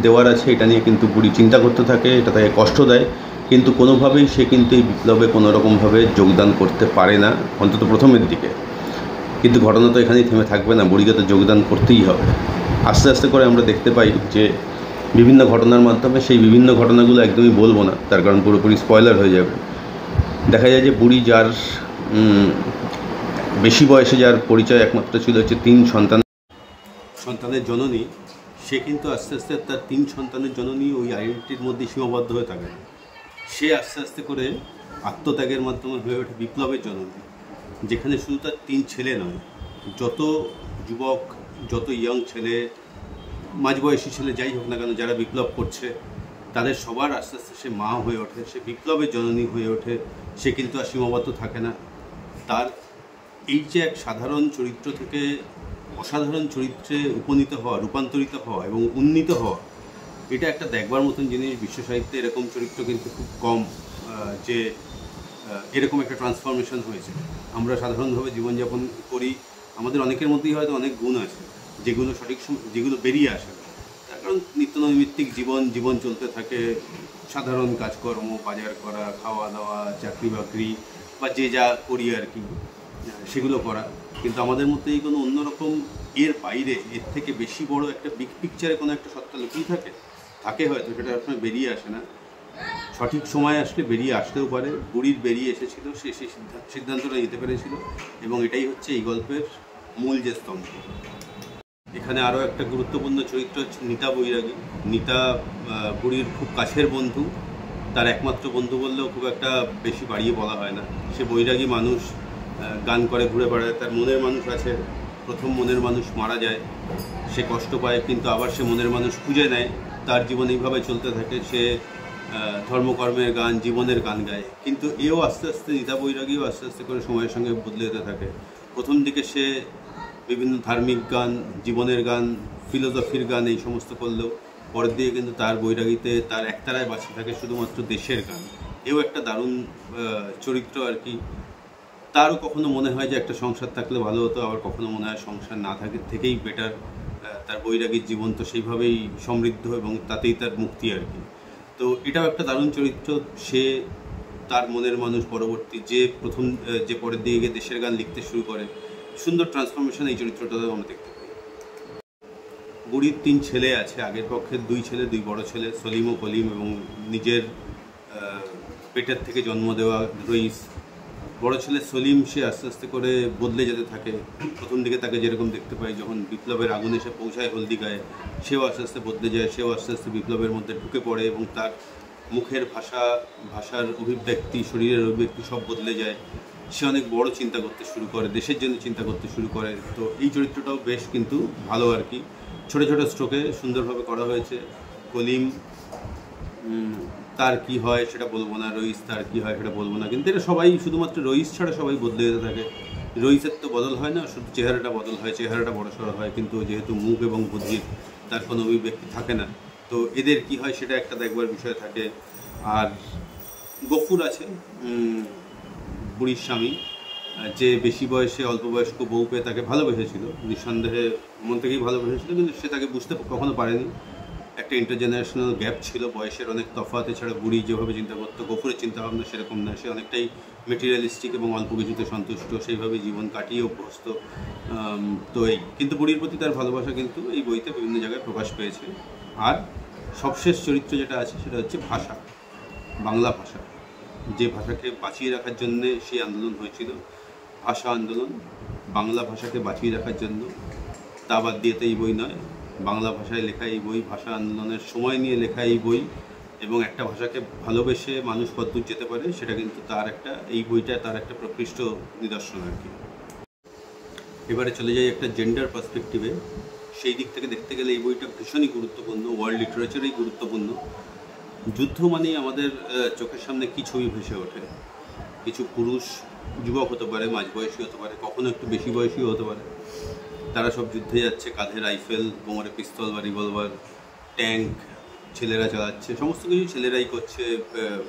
দেওয়ার আছে এটা নিয়ে কিন্তু বুড়ি চিন্তা করতে থাকে, এটা তাকে কষ্ট দেয়। কিন্তু কোনোভাবেই সে কিন্তু এই বিপ্লবে কোনোরকমভাবে যোগদান করতে পারে না, অন্তত প্রথমের দিকে। কিন্তু ঘটনা তো এখানেই থেমে থাকবে না, বুড়িকে তো যোগদান করতেই হবে। আস্তে আস্তে করে আমরা দেখতে পাই যে বিভিন্ন ঘটনার মাধ্যমে। সেই বিভিন্ন ঘটনাগুলো একদমই বলবো না, তার কারণ পুরোপুরি স্পয়লার হয়ে যাবে। দেখা যায় যে বুড়ি, যার বেশি বয়সে যার পরিচয় একমাত্র ছিল হচ্ছে 3 সন্তানের জননী, সে কিন্তু আস্তে আস্তে তার 3 সন্তানের জননী ওই আইডেন্টিটির মধ্যে সীমাবদ্ধ হয়ে থাকে না। সে আস্তে আস্তে করে আত্মত্যাগের মাধ্যমে হয়ে ওঠে বিপ্লবের জননী, যেখানে শুধু তার 3 ছেলে নয়, যত যুবক, যত ইয়ং ছেলে, মাঝবয়সী ছেলে যাই হোক না কেন, যারা বিপ্লব করছে তাদের সবার আস্তে আস্তে সে মা হয়ে ওঠে, সে বিপ্লবের জননী হয়ে ওঠে। সে কিন্তু আর সীমাবদ্ধ থাকে না। তার এই যে এক সাধারণ চরিত্র থেকে অসাধারণ চরিত্রে উপনীত হওয়া, রূপান্তরিত হওয়া এবং উন্নীত হওয়া, এটা একটা দেখবার মতন জিনিস। বিশ্ব সাহিত্যে এরকম চরিত্র কিন্তু খুব কম, যে এরকম একটা ট্রান্সফরমেশন হয়েছে। আমরা সাধারণভাবে জীবনযাপন করি, আমাদের অনেকের মধ্যেই হয়তো অনেক গুণ আছে যেগুলো সঠিক যেগুলো বেরিয়ে আসে না। তার কারণ নিত্যনৈমিত্তিক জীবন চলতে থাকে, সাধারণ কাজকর্ম, বাজার করা, খাওয়া দাওয়া, চাকরি বাকরি বা যে যা করি আর কি, সেগুলো করা। কিন্তু আমাদের মধ্যে এই কোনো অন্যরকম, এর বাইরে, এর থেকে বেশি বড় একটা বিগ পিকচারে কোনো একটা সত্তা লুকিয়ে থাকে হয়তো, সেটা আসলে বেরিয়ে আসে না। সঠিক সময় আসলে বেরিয়ে আসতেও পারে। বুড়ির বেরিয়ে এসেছিল, সে সেই সিদ্ধান্তটা নিতে পেরেছিল, এবং এটাই হচ্ছে এই গল্পের মূল যে স্তম্ভ। এখানে আরও একটা গুরুত্বপূর্ণ চরিত্র হচ্ছে নিতা বৈরাগী। নিতা বুড়ির খুব কাছের বন্ধু, তার একমাত্র বন্ধু বললেও খুব একটা বেশি বাড়িয়ে বলা হয় না। সে বৈরাগী মানুষ, গান করে ঘুরে বেড়ায়। তার মনের মানুষ আছে, প্রথম মনের মানুষ মারা যায়, সে কষ্ট পায়, কিন্তু আবার সে মনের মানুষ খুঁজে নেয়। তার জীবন এইভাবে চলতে থাকে। সে ধর্মকর্মের গান, জীবনের গান গায়। কিন্তু এও আস্তে আস্তে, নিতা বৈরাগীও আস্তে আস্তে করে সময়ের সঙ্গে বদলে যেতে থাকে। প্রথম দিকে সে বিভিন্ন ধার্মিক গান, জীবনের গান, ফিলোসফির গান এই সমস্ত করলেও পরের দিকে কিন্তু তার বৈরাগীতে তার একতারায় বাঁচতে থাকে শুধুমাত্র দেশের গান। এও একটা দারুণ চরিত্র আর কি। তারও কখনো মনে হয় যে একটা সংসার থাকলে ভালো হতো, আবার কখনো মনে হয় সংসার না থাকে থেকেই বেটার। তার বৈরাগীর জীবন তো সেইভাবেই সমৃদ্ধ এবং তাতেই তার মুক্তি আর কি। তো এটাও একটা দারুণ চরিত্র। সে তার মনের মানুষ পরবর্তী, যে প্রথম, যে পরের দিকে গিয়ে দেশের গান লিখতে শুরু করে, সুন্দর ট্রান্সফরমেশন এই চরিত্রটাও আমরা দেখতে পাই। বুড়ির 3 ছেলে আছে, আগের পক্ষের 2 ছেলে, 2 বড় ছেলে, সলিম ও কলিম, এবং নিজের পেটের থেকে জন্ম দেওয়া রইস। বড় ছেলে সলিম, সে আস্তে আস্তে করে বদলে যেতে থাকে। প্রথম দিকে তাকে যেরকম দেখতে পাই, যখন বিপ্লবের আগুন এসে পৌঁছায় হলদিগায়ে, সেও আস্তে আস্তে বদলে যায়, সেও আস্তে আস্তে বিপ্লবের মধ্যে ঢুকে পড়ে, এবং তার মুখের ভাষার অভিব্যক্তি, শরীরের অভিব্যক্তি সব বদলে যায়। সে অনেক বড় চিন্তা করতে শুরু করে, দেশের জন্য চিন্তা করতে শুরু করে। তো এই চরিত্রটাও বেশ কিন্তু ভালো আর কি। ছোটো ছোটো স্ট্রোকে সুন্দরভাবে করা হয়েছে। কলিম, তার কি হয় সেটা বলবো না, রইস তার কি হয় সেটা বলবো না, কিন্তু এটা সবাই, শুধুমাত্র রইস ছাড়া সবাই বদলে যেতে থাকে। রইসের তো বদল হয় না, শুধু চেহারাটা বদল হয়, চেহারাটা বড়সড় হয়, কিন্তু যেহেতু মুখ এবং বুদ্ধির তার কোনো অভিব্যক্তি থাকে না, তো এদের কি হয় সেটা একটা দেখবার বিষয় থাকে। আর গফুর আছে, বুড়ির স্বামী, যে বেশি বয়সে অল্প বয়স্ক বউ পেয়ে তাকে ভালোবেসেছিল, নিঃসন্দেহে মন থেকেই ভালোবেসেছিল, কিন্তু সে তাকে বুঝতে কখনো পারেনি। একটা ইন্টারজেনারেশনাল গ্যাপ ছিল, বয়সের অনেক তফাৎ। এছাড়া বুড়ি যেভাবে চিন্তা করতো, গফুরের চিন্তাভাবনা সেরকম না। সে অনেকটাই মেটেরিয়ালিস্টিক এবং অল্প কিছুতে সন্তুষ্ট, সেইভাবে জীবন কাটিয়ে অভ্যস্ত। তো এই, কিন্তু বুড়ির প্রতি তার ভালোবাসা কিন্তু এই বইতে বিভিন্ন জায়গায় প্রকাশ পেয়েছে। আর সবশেষ চরিত্র যেটা আছে সেটা হচ্ছে ভাষা, বাংলা ভাষা, যে ভাষাকে বাঁচিয়ে রাখার জন্যে সেই আন্দোলন হয়েছিল, ভাষা আন্দোলন, বাংলা ভাষাকে বাঁচিয়ে রাখার জন্য। তা বাদ দিয়ে তো এই বই নয়, বাংলা ভাষায় লেখা এই বই, ভাষা আন্দোলনের সময় নিয়ে লেখা এই বই, এবং একটা ভাষাকে ভালোবেসে মানুষ কতদূর যেতে পারে সেটা কিন্তু তার একটা, এই বইটা তার একটা প্রকৃষ্ট নিদর্শন আর কি। এবারে চলে যাই একটা জেন্ডার পার্সপেক্টিভে। সেই দিক থেকে দেখতে গেলে এই বইটা ভীষণই গুরুত্বপূর্ণ, ওয়ার্ল্ড লিটারেচারেই গুরুত্বপূর্ণ। যুদ্ধ মানেই আমাদের চোখের সামনে কী ছবি ভেসে ওঠে? কিছু পুরুষ, যুবক হতে পারে, মাঝবয়সী হতে পারে, কখনো একটু বেশি বয়সীও হতে পারে, তারা সব যুদ্ধে যাচ্ছে, কাঁধে রাইফেল, কোমরে পিস্তল বা রিভলভার, ট্যাঙ্ক ছেলেরা চালাচ্ছে, সমস্ত কিছু ছেলেরাই করছে,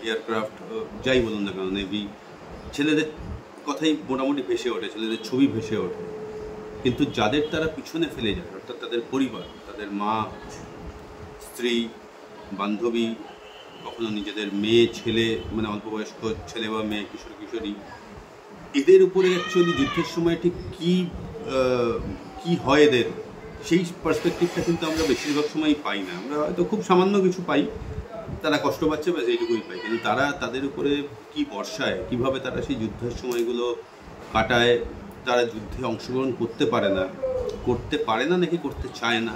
এয়ারক্রাফট যাই বলুন না কেন, নেভি, ছেলেদের কথাই মোটামুটি ভেসে ওঠে, ছেলেদের ছবি ভেসে ওঠে। কিন্তু যাদের তারা পিছনে ফেলে যায়, অর্থাৎ তাদের পরিবার, তাদের মা, স্ত্রী, বান্ধবী, কখনো নিজেদের মেয়ে, ছেলে, মানে অল্প বয়স্ক ছেলে বা মেয়ে, কিশোর কিশোরী, এদের উপরে অ্যাকচুয়ালি যুদ্ধের সময় ঠিক কী হয় এদের, সেই পার্সপেক্টিভটা কিন্তু আমরা বেশিরভাগ সময়ই পাই না। আমরা হয়তো খুব সামান্য কিছু পাই, তারা কষ্ট পাচ্ছে বা এইটুকুই পাই, কিন্তু তারা তাদের উপরে কী বর্ষায়, কীভাবে তারা সেই যুদ্ধের সময়গুলো কাটায়, তারা যুদ্ধে অংশগ্রহণ করতে পারে না নাকি করতে চায় না,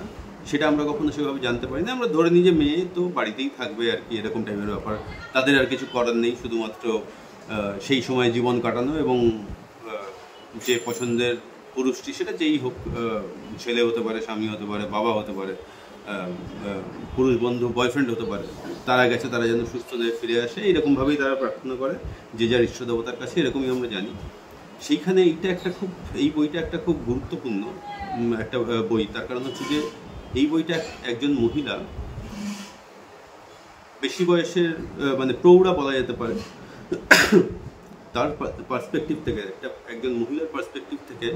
সেটা আমরা কখনো সেভাবে জানতে পারি না। আমরা ধরে নিই যে মেয়ে তো বাড়িতেই থাকবে আর কি, এরকম টাইপের ব্যাপার, তাদের আর কিছু করার নেই, শুধুমাত্র সেই সময় জীবন কাটানো এবং যে পছন্দের পুরুষটি, সেটা যেই হোক, ছেলে হতে পারে, স্বামী হতে পারে, বাবা হতে পারে, পুরুষ বন্ধু, বয়ফ্রেন্ড হতে পারে, তারা গেছে, তারা যেন সুস্থ হয়ে ফিরে আসে, এইরকমভাবেই তারা প্রার্থনা করে যে যার ইষ্ট দেবতার কাছে, এরকমই আমরা জানি। সেইখানে এই বইটা একটা খুব গুরুত্বপূর্ণ একটা বই। তার কারণ হচ্ছে যে এই বইটা একজন মহিলা, বেশি বয়সের, মানে প্রৌঢ়া বলা যেতে পারে, তার পার্সপেক্টিভ থেকে, একজন মহিলার পার্সপেক্টিভ থেকে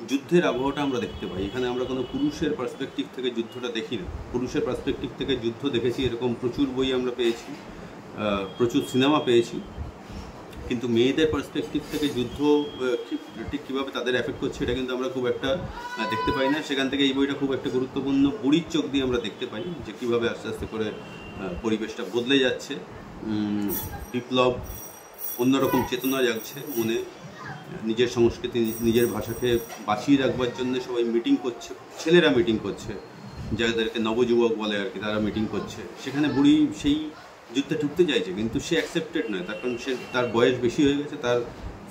যুদ্ধের আবহাওয়াটা আমরা দেখতে পাই। এখানে আমরা কোনো পুরুষের পার্সপেক্টিভ থেকে যুদ্ধটা দেখি না। পুরুষের পার্সপেক্টিভ থেকে যুদ্ধ দেখেছি এরকম প্রচুর বই আমরা পেয়েছি, প্রচুর সিনেমা পেয়েছি, কিন্তু মেয়েদের পার্সপেক্টিভ থেকে যুদ্ধ ঠিক কীভাবে তাদের এফেক্ট করছে এটা কিন্তু আমরা খুব একটা দেখতে পাই না। সেখান থেকে এই বইটা খুব একটা গুরুত্বপূর্ণ, বুড়ির চোখ দিয়ে আমরা দেখতে পাই যে কীভাবে আস্তে আস্তে করে পরিবেশটা বদলে যাচ্ছে, বিপ্লব, অন্যরকম চেতনা জাগছে মনে, নিজের সংস্কৃতি, নিজের ভাষাকে বাঁচিয়ে রাখবার জন্য সবাই মিটিং করছে, ছেলেরা মিটিং করছে, যাদেরকে নবযুবক বলে আর কি, তারা মিটিং করছে। সেখানে বুড়ি সেই যুদ্ধে ঢুকতে চাইছে, কিন্তু সে অ্যাকসেপ্টেড নয়, তার কারণ তার বয়স বেশি হয়ে গেছে, তার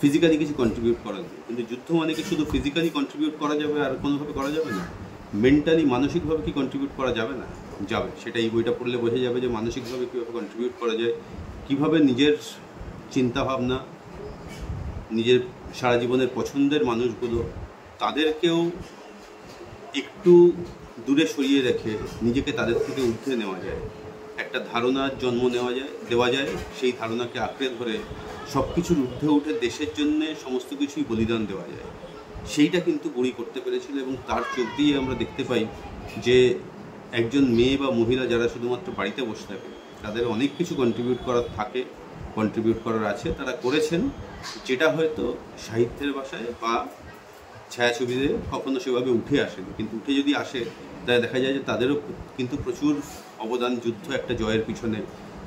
ফিজিক্যালি কিছু কন্ট্রিবিউট করা যায়। কিন্তু যুদ্ধ মানে কি শুধু ফিজিক্যালি কন্ট্রিবিউট করা যাবে আর কোনোভাবে করা যাবে না? মেন্টালি, মানসিকভাবে কি কন্ট্রিবিউট করা যাবে না? যাবে। সেটা এই বইটা পড়লে বোঝা যাবে যে মানসিকভাবে কীভাবে কন্ট্রিবিউট করা যায়, কীভাবে নিজের চিন্তাভাবনা, নিজের সারা জীবনের পছন্দের মানুষগুলো, তাদেরকেও একটু দূরে সরিয়ে রেখে নিজেকে তাদের থেকে উঠে নেওয়া যায়, একটা ধারণার জন্ম দেওয়া যায়, সেই ধারণাকে আঁকড়ে ধরে সব কিছুর ঊর্ধ্বে উঠে দেশের জন্যে সমস্ত কিছুই বলিদান দেওয়া যায়। সেইটা কিন্তু বুড়ি করতে পেরেছিল, এবং তার চোখ দিয়ে আমরা দেখতে পাই যে একজন মেয়ে বা মহিলা যারা শুধুমাত্র বাড়িতে বসে থাকে, তাদের অনেক কিছু কন্ট্রিবিউট করার আছে, তারা করেছেন, যেটা হয়তো সাহিত্যের ভাষায় বা ছায়াছবিতে কখনো সেভাবে উঠে আসেনি। কিন্তু উঠে যদি আসে, তাহলে দেখা যায় যে তাদেরও কিন্তু প্রচুর অবদান যুদ্ধ একটা জয়ের পিছনে,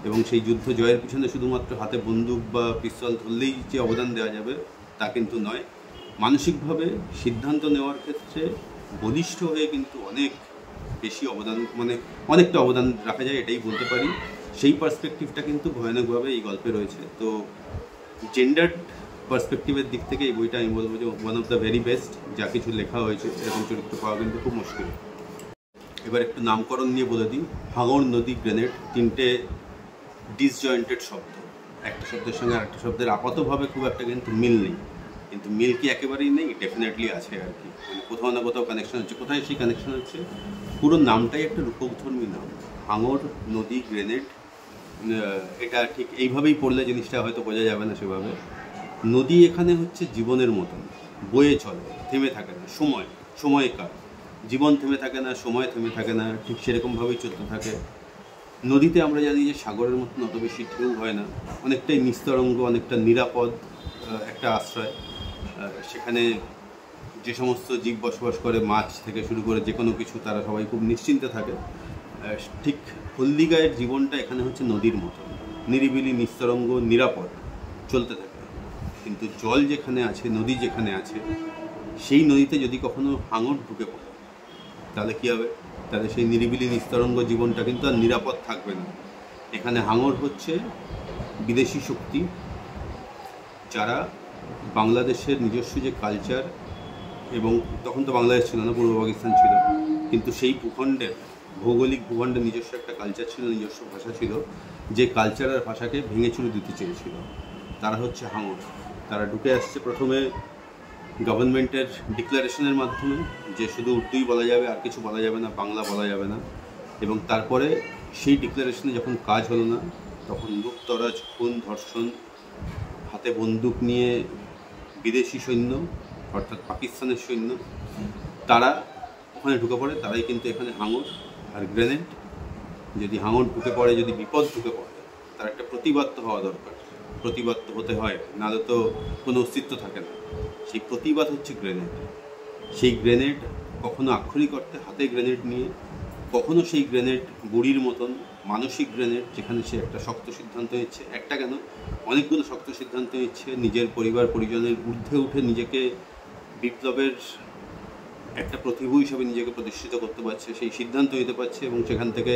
এবং সেই যুদ্ধ জয়ের পিছনে শুধুমাত্র হাতে বন্দুক বা পিস্তল ধরলেই যে অবদান দেওয়া যাবে তা কিন্তু নয়। মানসিকভাবে সিদ্ধান্ত নেওয়ার ক্ষেত্রে বলিষ্ঠ হয়ে কিন্তু অনেক বেশি অবদান, মানে অনেকটা অবদান রাখা যায়, এটাই বলতে পারি। সেই পার্সপেক্টিভটা কিন্তু ভয়ানকভাবে এই গল্পে রয়েছে। তো জেন্ডার পার্সপেক্টিভের দিক থেকে এই বইটা আমি বলবো যে one of the very best. যা কিছু লেখা হয়েছে এরকম চরিত্র পাওয়া কিন্তু খুব মুশকিল। এবার একটু নামকরণ নিয়ে বলে দিই। ভাঙড়, নদী, গ্রেনেড, তিনটে ডিসজয়েন্টেড শব্দ, একটা শব্দের সঙ্গে আরেকটা শব্দের আপাতভাবে খুব একটা কিন্তু মিল নেই, কিন্তু মিল কি একেবারেই নেই? ডেফিনেটলি আছে আর কি, মানে কোথাও না কোথাও কানেকশন হচ্ছে। কোথায় সেই কানেকশন হচ্ছে? পুরো নামটাই একটা রূপকধর্মী নাম, ভাঙড়, নদী, গ্রেনেড। এটা ঠিক এইভাবেই পড়লে জিনিসটা হয়তো বোঝা যাবে না সেভাবে। নদী এখানে হচ্ছে জীবনের মতন, বয়ে চলে, থেমে থাকে না, সময়কাল, জীবন থেমে থাকে না, সময় থেমে থাকে না, ঠিক সেরকমভাবেই চলতে থাকে। নদীতে আমরা জানি যে সাগরের মতন অত বেশি ঢেউ হয় না, অনেকটাই নিস্তরঙ্গ, অনেকটা নিরাপদ একটা আশ্রয়। সেখানে যে সমস্ত জীব বসবাস করে, মাছ থেকে শুরু করে যে কোনো কিছু, তারা সবাই খুব নিশ্চিন্তে থাকে। ঠিক হলদিগায়ের জীবনটা এখানে হচ্ছে নদীর মতন, নিরিবিলি, নিস্তরঙ্গ, নিরাপদ, চলতে থাকে। কিন্তু জল যেখানে আছে, নদী যেখানে আছে, সেই নদীতে যদি কখনো হাঙর ঢুকে পড়ে, তাহলে কী হবে? তাহলে সেই নিরিবিলি নিস্তরঙ্গ জীবনটা কিন্তু আর নিরাপদ থাকবে না। এখানে হাঙর হচ্ছে বিদেশি শক্তি, যারা বাংলাদেশের নিজস্ব যে কালচার, এবং তখন তো বাংলাদেশ ছিল না, পূর্ব পাকিস্তান ছিল, কিন্তু সেই ভূখণ্ডের, ভৌগোলিক ভূখণ্ডের নিজস্ব একটা কালচার ছিল, নিজস্ব ভাষা ছিল, যে কালচার আর ভাষাকে ভেঙে চুরে দিতে চেয়েছিল, তারা হচ্ছে হাঙর। তারা ঢুকে আসছে প্রথমে গভর্নমেন্টের ডিক্লারেশনের মাধ্যমে, যে শুধু উর্দুই বলা যাবে, আর কিছু বলা যাবে না, বাংলা বলা যাবে না। এবং তারপরে সেই ডিক্লারেশনে যখন কাজ হলো না, তখন লুটতরাজ, খুন, ধর্ষণ, হাতে বন্দুক নিয়ে বিদেশি সৈন্য, অর্থাৎ পাকিস্তানের সৈন্য, তারা ওখানে ঢুকে পড়ে। তারাই কিন্তু এখানে হাঙর আর গ্রেনেড। যদি হাঙর ঢুকে পড়ে, যদি বিপদ ঢুকে পড়ে, তার একটা প্রতিবাদ হওয়া দরকার, প্রতিবাদ হতে হয়, নাহলে তো কোনো অস্তিত্ব থাকে না। সেই প্রতিবাদ হচ্ছে গ্রেনেড। সেই গ্রেনেড কখনো আক্ষরিক অর্থে হাতে গ্রেনেড নিয়ে, কখনো সেই গ্রেনেড বুড়ির মতন মানসিক গ্রেনেড, যেখানে সে একটা শক্ত সিদ্ধান্ত নিচ্ছে, একটা কেন অনেকগুলো শক্ত সিদ্ধান্ত নিচ্ছে, নিজের পরিবার পরিজনের ঊর্ধ্বে উঠে নিজেকে বিপ্লবের একটা প্রতিভূ হিসাবে নিজেকে প্রতিষ্ঠিত করতে পারছে, সেই সিদ্ধান্ত নিতে পারছে। এবং সেখান থেকে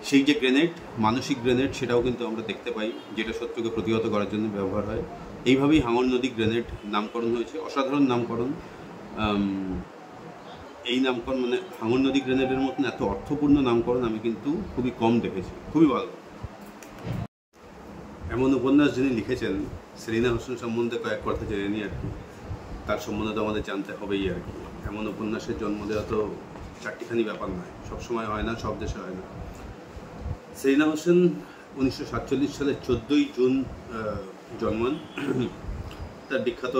সেই যে গ্রেনেড, মানসিক গ্রেনেড, সেটাও কিন্তু আমরা দেখতে পাই, যেটা শত্রুকে প্রতিহত করার জন্য ব্যবহার হয়। এইভাবেই হাঙর নদী গ্রেনেড নামকরণ হয়েছে। অসাধারণ নামকরণ। এই নামকরণ মানে হাঙর নদী গ্রেনেডের মতন এত অর্থপূর্ণ নামকরণ আমি কিন্তু খুবই কম দেখেছি। খুবই ভালো। এমন উপন্যাস যিনি লিখেছেন, সেলিনা হোসেন সম্বন্ধে কয়েক কথা জেনে নিই আর কি। তার সম্বন্ধে তো আমাদের জানতে হবেই আর কি। এমন উপন্যাসের জন্ম দেওয়া তো চারটিখানি ব্যাপার নয়, সবসময় হয় না, সব দেশে হয় না। সেলিনা হোসেন 1947 সালের 14ই জুন জন্মান। তার বিখ্যাত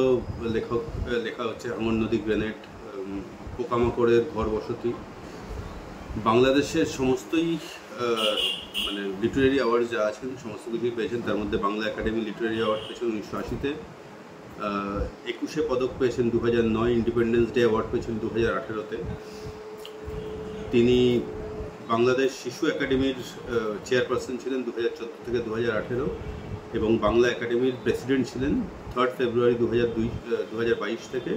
লেখা হচ্ছে হাঙর নদী গ্রেনেড, পোকামাকড়ের ঘর বসতি। বাংলাদেশের সমস্তই মানে লিটারেরি অ্যাওয়ার্ড যা আছেন সমস্ত কিছুই পেয়েছেন। তার মধ্যে বাংলা একাডেমি লিটারেরি অ্যাওয়ার্ড পেয়েছেন 1980-তে, 21 পদক পেয়েছেন 2009, ইন্ডিপেন্ডেন্স ডে অ্যাওয়ার্ড পেয়েছেন 2018-তে। তিনি বাংলাদেশ শিশু একাডেমির চেয়ারপারসন ছিলেন 2014 থেকে 2018, এবং বাংলা একাডেমির প্রেসিডেন্ট ছিলেন 3 ফেব্রুয়ারি 2022 থেকে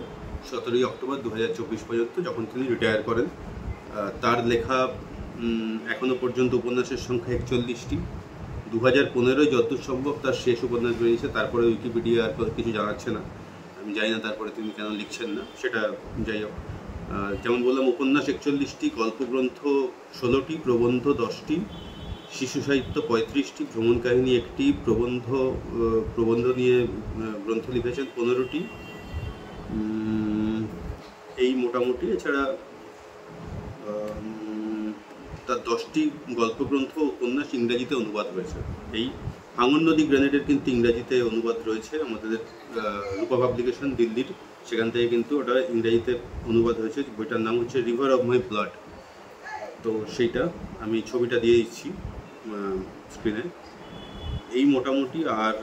17 অক্টোবর 2024 পর্যন্ত, যখন তিনি রিটায়ার করেন। তার লেখা এখনও পর্যন্ত উপন্যাসের সংখ্যা 41টি। 2015 যতদূর সম্ভব তার শেষ উপন্যাস বেরিয়েছে। তারপরে উইকিপিডিয়া আর কিছু জানাচ্ছে না, আমি জানি না তারপরে তিনি কেন লিখছেন না, সেটা যাই হোক। যেমন বললাম, উপন্যাস 41টি, গল্পগ্রন্থ 16টি, প্রবন্ধ 10টি, শিশু সাহিত্য 35টি, ভ্রমণ কাহিনী 1টি, প্রবন্ধ নিয়ে গ্রন্থ লিখেছেন 15টি, এই মোটামুটি। এছাড়া তার 10টি গল্পগ্রন্থ উপন্যাস ইংরাজিতে অনুবাদ হয়েছে। এই হাঙর নদী গ্রেনেডের কিন্তু ইংরাজিতে অনুবাদ রয়েছে, আমাদের রূপা পাবলিকেশন দিল্লির, সেখান থেকে কিন্তু ওটা ইংরাজিতে অনুবাদ হয়েছে। বইটার নাম হচ্ছে রিভার অফ মাই ব্লাড। তো সেইটা আমি ছবিটা দিয়ে দিচ্ছি স্ক্রিনে, এই মোটামুটি। আর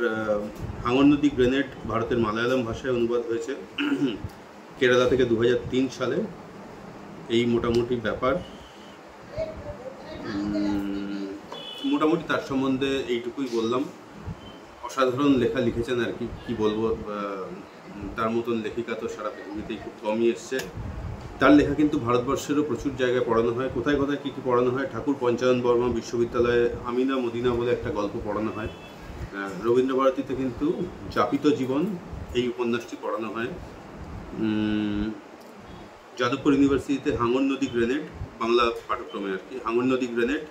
হাঙর নদী গ্রেনেড ভারতের মালায়ালাম ভাষায় অনুবাদ হয়েছে কেরালা থেকে 2003 সালে। এই মোটামুটি ব্যাপার। মোটামুটি তার সম্বন্ধে এইটুকুই বললাম। অসাধারণ লেখা লিখেছেন আর কি, কী বলবো। তার মতন লেখিকা তো সারা পৃথিবীতেই খুব কমই এসছে। তার লেখা কিন্তু ভারতবর্ষেরও প্রচুর জায়গায় পড়ানো হয়। কোথায় কোথায় কী কী পড়ানো হয়? ঠাকুর পঞ্চানন বর্মা বিশ্ববিদ্যালয়ে আমিনা মদিনা বলে একটা গল্প পড়ানো হয়। রবীন্দ্রভারতীতে কিন্তু যাপিত জীবন, এই উপন্যাসটি পড়ানো হয়। যাদবপুর ইউনিভার্সিটিতে হাঙর নদী গ্রেনেড, বাংলা পাঠ্যক্রমে আর কি, হাঙর নদী গ্রেনেড,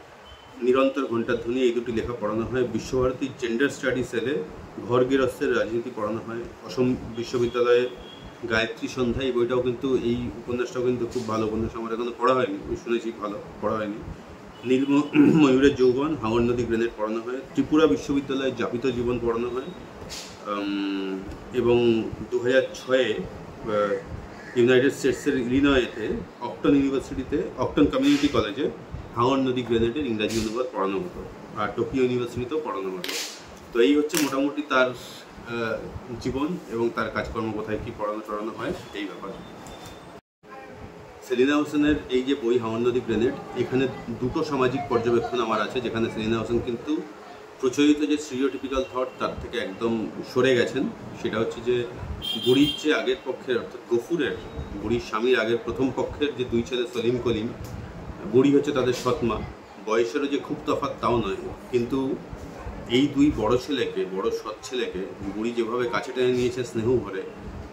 নিরন্তর ঘণ্টাধ্বনি, এই দুটি লেখা পড়ানো হয়। বিশ্বভারতীর জেন্ডার স্টাডি সেলে ঘর গৃহস্থের রাজনীতি পড়ানো হয়। অসম বিশ্ববিদ্যালয়ে গায়ত্রী সন্ধ্যা, এই বইটাও কিন্তু, এই উপন্যাসটাও কিন্তু খুব ভালো উপন্যাস। আমার এখনো পড়া হয়নি, শুনেছি ভালো, পড়া হয়নি। নীল ময়ূরের যৌবন, হাঙর নদী গ্রেনেড পড়ানো হয়। ত্রিপুরা বিশ্ববিদ্যালয়ে যাপিত জীবন পড়ানো হয়। এবং 2006-এ ইউনাইটেড স্টেটসের ইলিনয়েতে অক্টন ইউনিভার্সিটিতে, অক্টন কমিউনিটি কলেজে হাঙর নদী গ্রেনেডের ইংরাজি অনুবাদ পড়ানো হতো, আর টোকিও ইউনিভার্সিটিতেও পড়ানো হতো। তো এই হচ্ছে মোটামুটি তার জীবন এবং তার কাজকর্ম, কোথায় কী পড়ানো হয়, এই ব্যাপার। সেলিনা হোসেনের এই যে বই হাঙর নদী গ্রেনেড, এখানে দুটো সামাজিক পর্যবেক্ষণ আমার আছে, যেখানে সেলিনা হোসেন কিন্তু প্রচলিত যে স্টিরিওটিপিক্যাল থট তার থেকে একদম সরে গেছেন। সেটা হচ্ছে যে বুড়ির যে আগের পক্ষের, অর্থাৎ গফুরের, বুড়ির স্বামীর আগের প্রথম পক্ষের যে দুই ছেলে সলিম কলিম, বুড়ি হচ্ছে তাদের সৎমা। বয়সেরও যে খুব তফাৎ তাও নয়, কিন্তু এই দুই বড় ছেলেকে, বড় সৎ ছেলেকে বুড়ি যেভাবে কাছে টেনে নিয়েছে স্নেহ ভরে,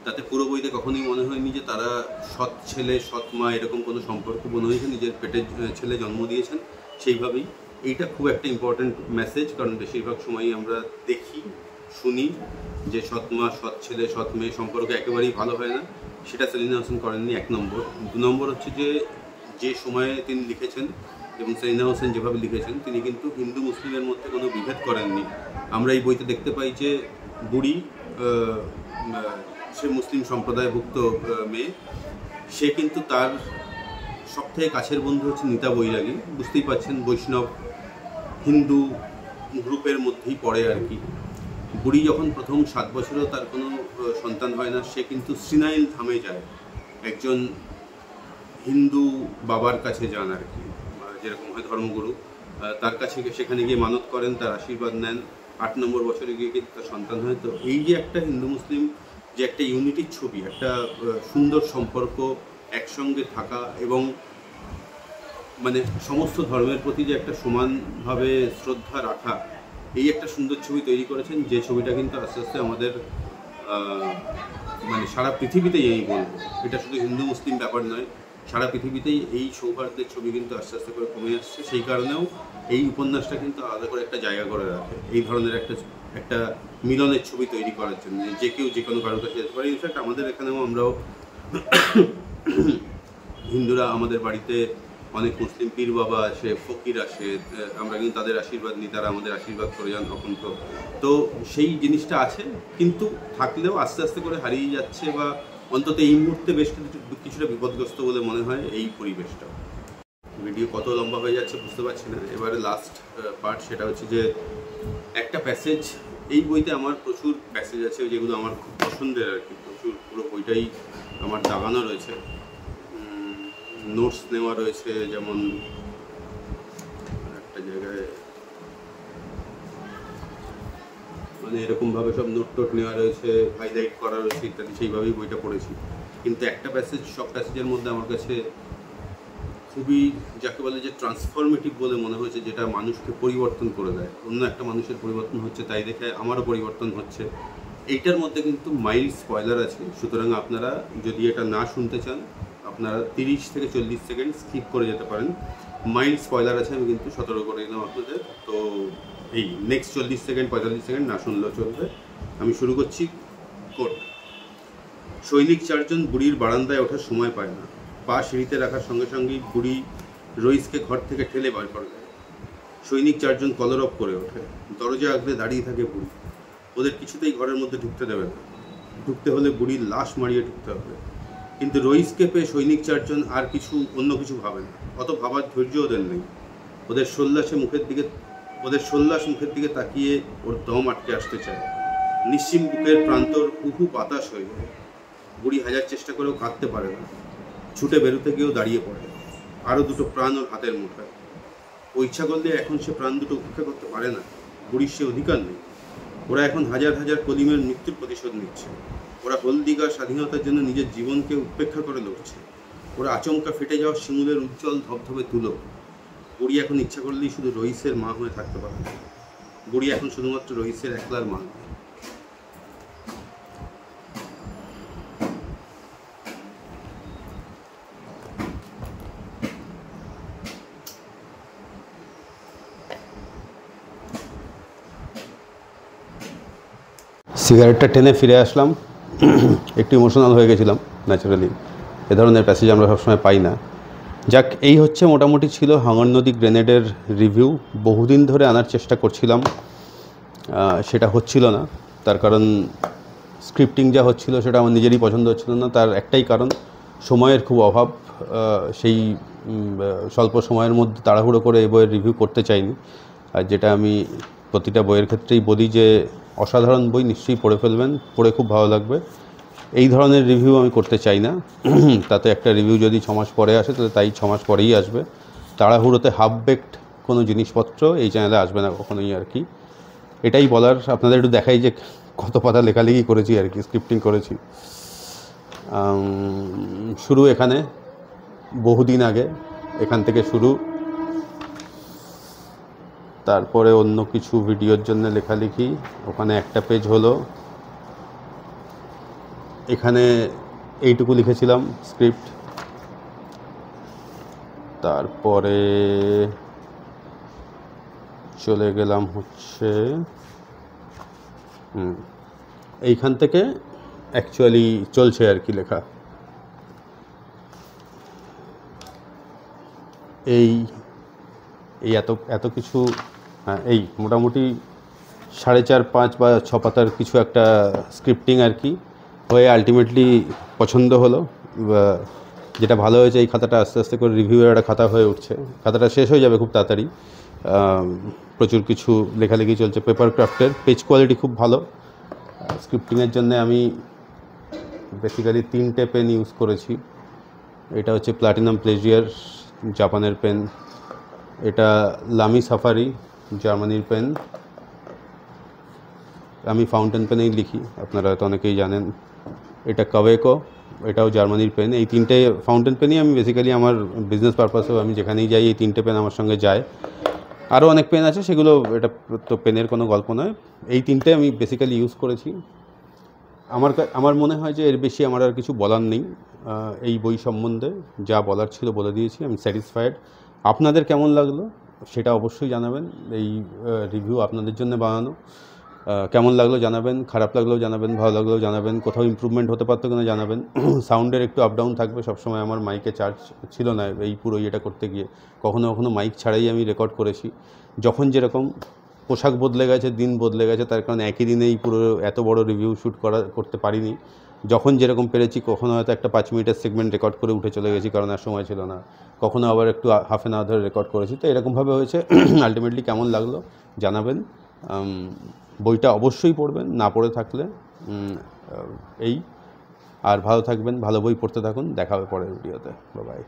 তাতে পুরো বইতে কখনোই মনে হয়নি যে তারা সৎ ছেলে সৎ মা এরকম কোনো সম্পর্ক মনে হয়েছে, নিজের পেটের ছেলে জন্ম দিয়েছেন সেইভাবেই। এইটা খুব একটা ইম্পর্ট্যান্ট মেসেজ, কারণ বেশিরভাগ সময়ই আমরা দেখি শুনি যে সৎ মা সৎ ছেলে সৎ মেয়ে সম্পর্ক একেবারেই ভালো হয় না। সেটা সেলিনা হোসেন করেননি, 1 নম্বর। 2 নম্বর হচ্ছে যে সময়ে তিনি লিখেছেন এবং সেলিনা হোসেন যেভাবে লিখেছেন, তিনি কিন্তু হিন্দু মুসলিমের মধ্যে কোনো বিভেদ করেননি। আমরা এই বইতে দেখতে পাই যে বুড়ি, সে মুসলিম সম্প্রদায়ভুক্ত মেয়ে, সে কিন্তু তার সবথেকে কাছের বন্ধু হচ্ছে নিতা বৈরাগী। বুঝতেই পারছেন, বৈষ্ণব হিন্দু গ্রুপের মধ্যেই পড়ে আর কি। বুড়ি যখন প্রথম 7 বছরেও তার কোনো সন্তান হয় না, সে কিন্তু শ্রীনাইল ধামে যায়, একজন হিন্দু বাবার কাছে যান আর কি, যেরকম হয় ধর্মগুরু, তার কাছে সেখানে গিয়ে মানত করেন, তার আশীর্বাদ নেন, 8 নম্বর বছরে গিয়ে কিন্তু তার সন্তান হয়। তো এই যে একটা হিন্দু মুসলিম যে একটা ইউনিটির ছবি, একটা সুন্দর সম্পর্ক, একসঙ্গে থাকা এবং মানে সমস্ত ধর্মের প্রতি যে একটা সমানভাবে শ্রদ্ধা রাখা, এই একটা সুন্দর ছবি তৈরি করেছেন, যে ছবিটা কিন্তু আস্তে আস্তে আমাদের মানে সারা পৃথিবীতেই, এই বলবো এটা শুধু হিন্দু মুসলিম ব্যাপার নয়, সারা পৃথিবীতেই এই সৌহার্দ্যের ছবি কিন্তু আস্তে আস্তে করে কমে আসছে। সেই কারণেও এই উপন্যাসটা কিন্তু আলাদা করে একটা জায়গা করে রাখে এই ধরনের একটা মিলনের ছবি তৈরি করার জন্য, যে কেউ যে কোনো কারোর কাছে যেতে পারে। ইনফ্যাক্ট আমাদের এখানেও আমরাও হিন্দুরা আমাদের বাড়িতে অনেক মুসলিম পীর বাবা আসে, ফকির আসে, আমরা কিন্তু তাদের আশীর্বাদ নিই, তারা আমাদের আশীর্বাদ করে যান তখন। তো সেই জিনিসটা আছে, কিন্তু থাকলেও আস্তে আস্তে করে হারিয়ে যাচ্ছে, বা অন্তত এই মুহূর্তে বেশ কিছুটা বিপদগ্রস্ত বলে মনে হয় এই পরিবেশটা। ভিডিও কত লম্বা হয়ে যাচ্ছে বুঝতে পারছি না। এবারে লাস্ট পার্ট, সেটা হচ্ছে যে একটা প্যাসেজ, এই বইতে আমার প্রচুর প্যাসেজ আছে যেগুলো আমার খুব পছন্দের আর কি, প্রচুর, পুরো বইটাই আমার দাগানো রয়েছে, নোটস নেওয়া রয়েছে। যেমন একটা জায়গায় মানে এরকমভাবে সব নোট টোট নেওয়া রয়েছে, হাইলাইট করা রয়েছে ইত্যাদি, সেইভাবেই বইটা পড়েছি। কিন্তু একটা প্যাসেজ, সব প্যাসেজের মধ্যে আমার কাছে খুবই, যাকে বলে যে ট্রান্সফরমেটিভ বলে মনে হয়েছে, যেটা মানুষকে পরিবর্তন করে দেয়, অন্য একটা মানুষের পরিবর্তন হচ্ছে তাই দেখে আমারও পরিবর্তন হচ্ছে। এইটার মধ্যে কিন্তু মাইল্ড স্পয়লার আছে, সুতরাং আপনারা যদি এটা না শুনতে চান, আপনারা 30 থেকে 40 সেকেন্ড স্কিপ করে যেতে পারেন। মাইল্ড স্পয়লার আছে, আমি কিন্তু সতর্ক করে দিলাম আপনাদের। তো এই নেক্সট 40 সেকেন্ড 45 সেকেন্ড না শুনলেও চলবে। আমি শুরু করছি। কোট: সৈনিক 4 জন বুড়ির বারান্দায় ওঠার সময় পায় না। পা সিঁড়িতে রাখার সঙ্গে সঙ্গেই বুড়ি রইসকে ঘর থেকে ঠেলে বার করে দেয়। সৈনিক 4 জন কলরব করে ওঠে। দরজা আগলে দাঁড়িয়ে থাকে বুড়ি। ওদের কিছুতেই ঘরের মধ্যে ঢুকতে দেবে না। ঢুকতে হলে বুড়ির লাশ মারিয়ে ঢুকতে হবে। কিন্তু রইসকে পেয়ে সৈনিক 4 জন আর অন্য কিছু ভাবে না। অত ভাবার ধৈর্য ওদের নেই। ওদের সোল্লাস মুখের দিকে তাকিয়ে ওর দম আটকে আসতে চায়। নিশ্চিম বুকের প্রান্তর উহু বাতাস হয়ে যায়। বুড়ি হাজার চেষ্টা করেও কাঁদতে পারে না। ছুটে বেরোতে গিয়েও দাঁড়িয়ে পড়ে। আরও দুটো প্রাণ ওর হাতের মুঠোয়। ও ইচ্ছা করলে এখন সে প্রাণ দুটো উপেক্ষা করতে পারে না। বুড়ির সে অধিকার নেই। ওরা এখন হাজার হাজার কলিমের মৃত্যুর প্রতিশোধ নিচ্ছে। ওরা হলদিঘা স্বাধীনতার জন্য নিজের জীবনকে উপেক্ষা করে লড়ছে। ওরা আচমকা ফেটে যাওয়া শিমুলের উজ্জ্বল ধবধবে তুলো। বুড়ি এখন ইচ্ছা করলেই শুধু রইসের মা হয়ে থাকতে পারে। বুড়ি এখন শুধুমাত্র রইসের একলার মা। সিগারেটটা টেনে ফিরে আসলাম। একটু ইমোশনাল হয়ে গেছিলাম ন্যাচারালি। এ ধরনের প্যাসেজ আমরা সবসময় পাই না। যাক, এই হচ্ছে মোটামুটি ছিল হাঙর নদী গ্রেনেডের রিভিউ। বহুদিন ধরে আনার চেষ্টা করছিলাম, সেটা হচ্ছিল না। তার কারণ স্ক্রিপ্টিং যা হচ্ছিল সেটা আমার নিজেরই পছন্দ হচ্ছিল না। তার একটাই কারণ, সময়ের খুব অভাব। সেই স্বল্প সময়ের মধ্যে তাড়াহুড়ো করে এই বইয়ের রিভিউ করতে চাইনি। আর যেটা আমি প্রতিটা বইয়ের ক্ষেত্রেই বলি যে অসাধারণ বই, নিশ্চয়ই পড়ে ফেলবেন, পড়ে খুব ভালো লাগবে। এই ধরনের রিভিউ আমি করতে চাই না। তাতে একটা রিভিউ যদি 6 মাস পরে আসে তাহলে তাই 6 মাস পরেই আসবে। তাড়াহুড়োতে হাফ বেকড কোনো জিনিসপত্র এই চ্যানেলে আসবে না কখনোই আর কি। এটাই বলার। আপনাদের একটু দেখাই যে কত পাতা লেখালেখি করেছি আর কি, স্ক্রিপ্টিং করেছি। শুরু এখানে, বহুদিন আগে এখান থেকে শুরু। তারপরে অন্য কিছু ভিডিওর জন্য লেখালেখি, ওখানে একটা পেজ হলো। এখানে এইটুকু লিখেছিলাম স্ক্রিপ্ট। তারপরে চলে গেলাম হচ্ছে এইখান থেকে অ্যাকচুয়ালি চলছে আর কি লেখা। এই এত কিছু, হ্যাঁ, এই মোটামুটি 4.5 বা 6 পাতার কিছু একটা স্ক্রিপ্টিং আর কি হয়ে আলটিমেটলি পছন্দ হলো। যেটা ভালো হয়েছে, এই খাতাটা আস্তে আস্তে করে রিভিউয়ের একটা খাতা হয়ে উঠছে। খাতাটা শেষ হয়ে যাবে খুব তাড়াতাড়ি। প্রচুর কিছু লেখালেখি চলছে। পেপার ক্রাফটের পেজ কোয়ালিটি খুব ভালো। স্ক্রিপ্টিংয়ের জন্য আমি বেসিক্যালি 3টে পেন ইউজ করেছি। এটা হচ্ছে প্লাটিনাম প্লেজিয়ার জাপানের পেন, এটা লামি সাফারি জার্মানির পেন। আমি ফাউন্টেন পেনেই লিখি, আপনারা হয়তো অনেকেই জানেন। এটা কাওয়েকো, এটাও জার্মানির পেন। এই তিনটে ফাউন্টেন পেনই আমি বেসিক্যালি আমার বিজনেস পারপাসেও আমি যেখানেই যাই এই তিনটে পেন আমার সঙ্গে যায়। আরও অনেক পেন আছে, সেগুলো এটা তো পেনের কোনো গল্প নয়। এই তিনটে আমি বেসিক্যালি ইউজ করেছি। আমার মনে হয় যে এর বেশি আমার আর কিছু বলার নেই এই বই সম্বন্ধে। যা বলার ছিল বলে দিয়েছি, আমি স্যাটিসফাইড। আপনাদের কেমন লাগলো সেটা অবশ্যই জানাবেন। এই রিভিউ আপনাদের জন্য বানানো। কেমন লাগলো জানাবেন, খারাপ লাগলেও জানাবেন, ভালো লাগলেও জানাবেন, কোথাও ইমপ্রুভমেন্ট হতে পারতো কিনা জানাবেন। সাউন্ডের একটু আপ ডাউন থাকবে সবসময়, আমার মাইকে চার্জ ছিল না এই পুরো ইয়েটা করতে গিয়ে। কখনো কখনো মাইক ছাড়াই আমি রেকর্ড করেছি। যখন যেরকম পোশাক বদলে গেছে, দিন বদলে গেছে, তার কারণে একই দিনে এই পুরো এত বড় রিভিউ শ্যুট করতে পারিনি। যখন যেরকম পেরেছি, কখনো হয়তো একটা 5 মিনিটের সেগমেন্ট রেকর্ড করে উঠে চলে গেছি কারণ আর সময় ছিল না, কখনো আবার একটু হাফ অ্যান আওয়ার ধরে রেকর্ড করেছি। তো এরকমভাবে হয়েছে। আলটিমেটলি কেমন লাগলো জানাবেন। বইটা অবশ্যই পড়বেন, না পড়ে থাকলে এই। আর ভালো থাকবেন, ভালো বই পড়তে থাকুন। দেখা হবে পরের ভিডিওতে। Bye bye.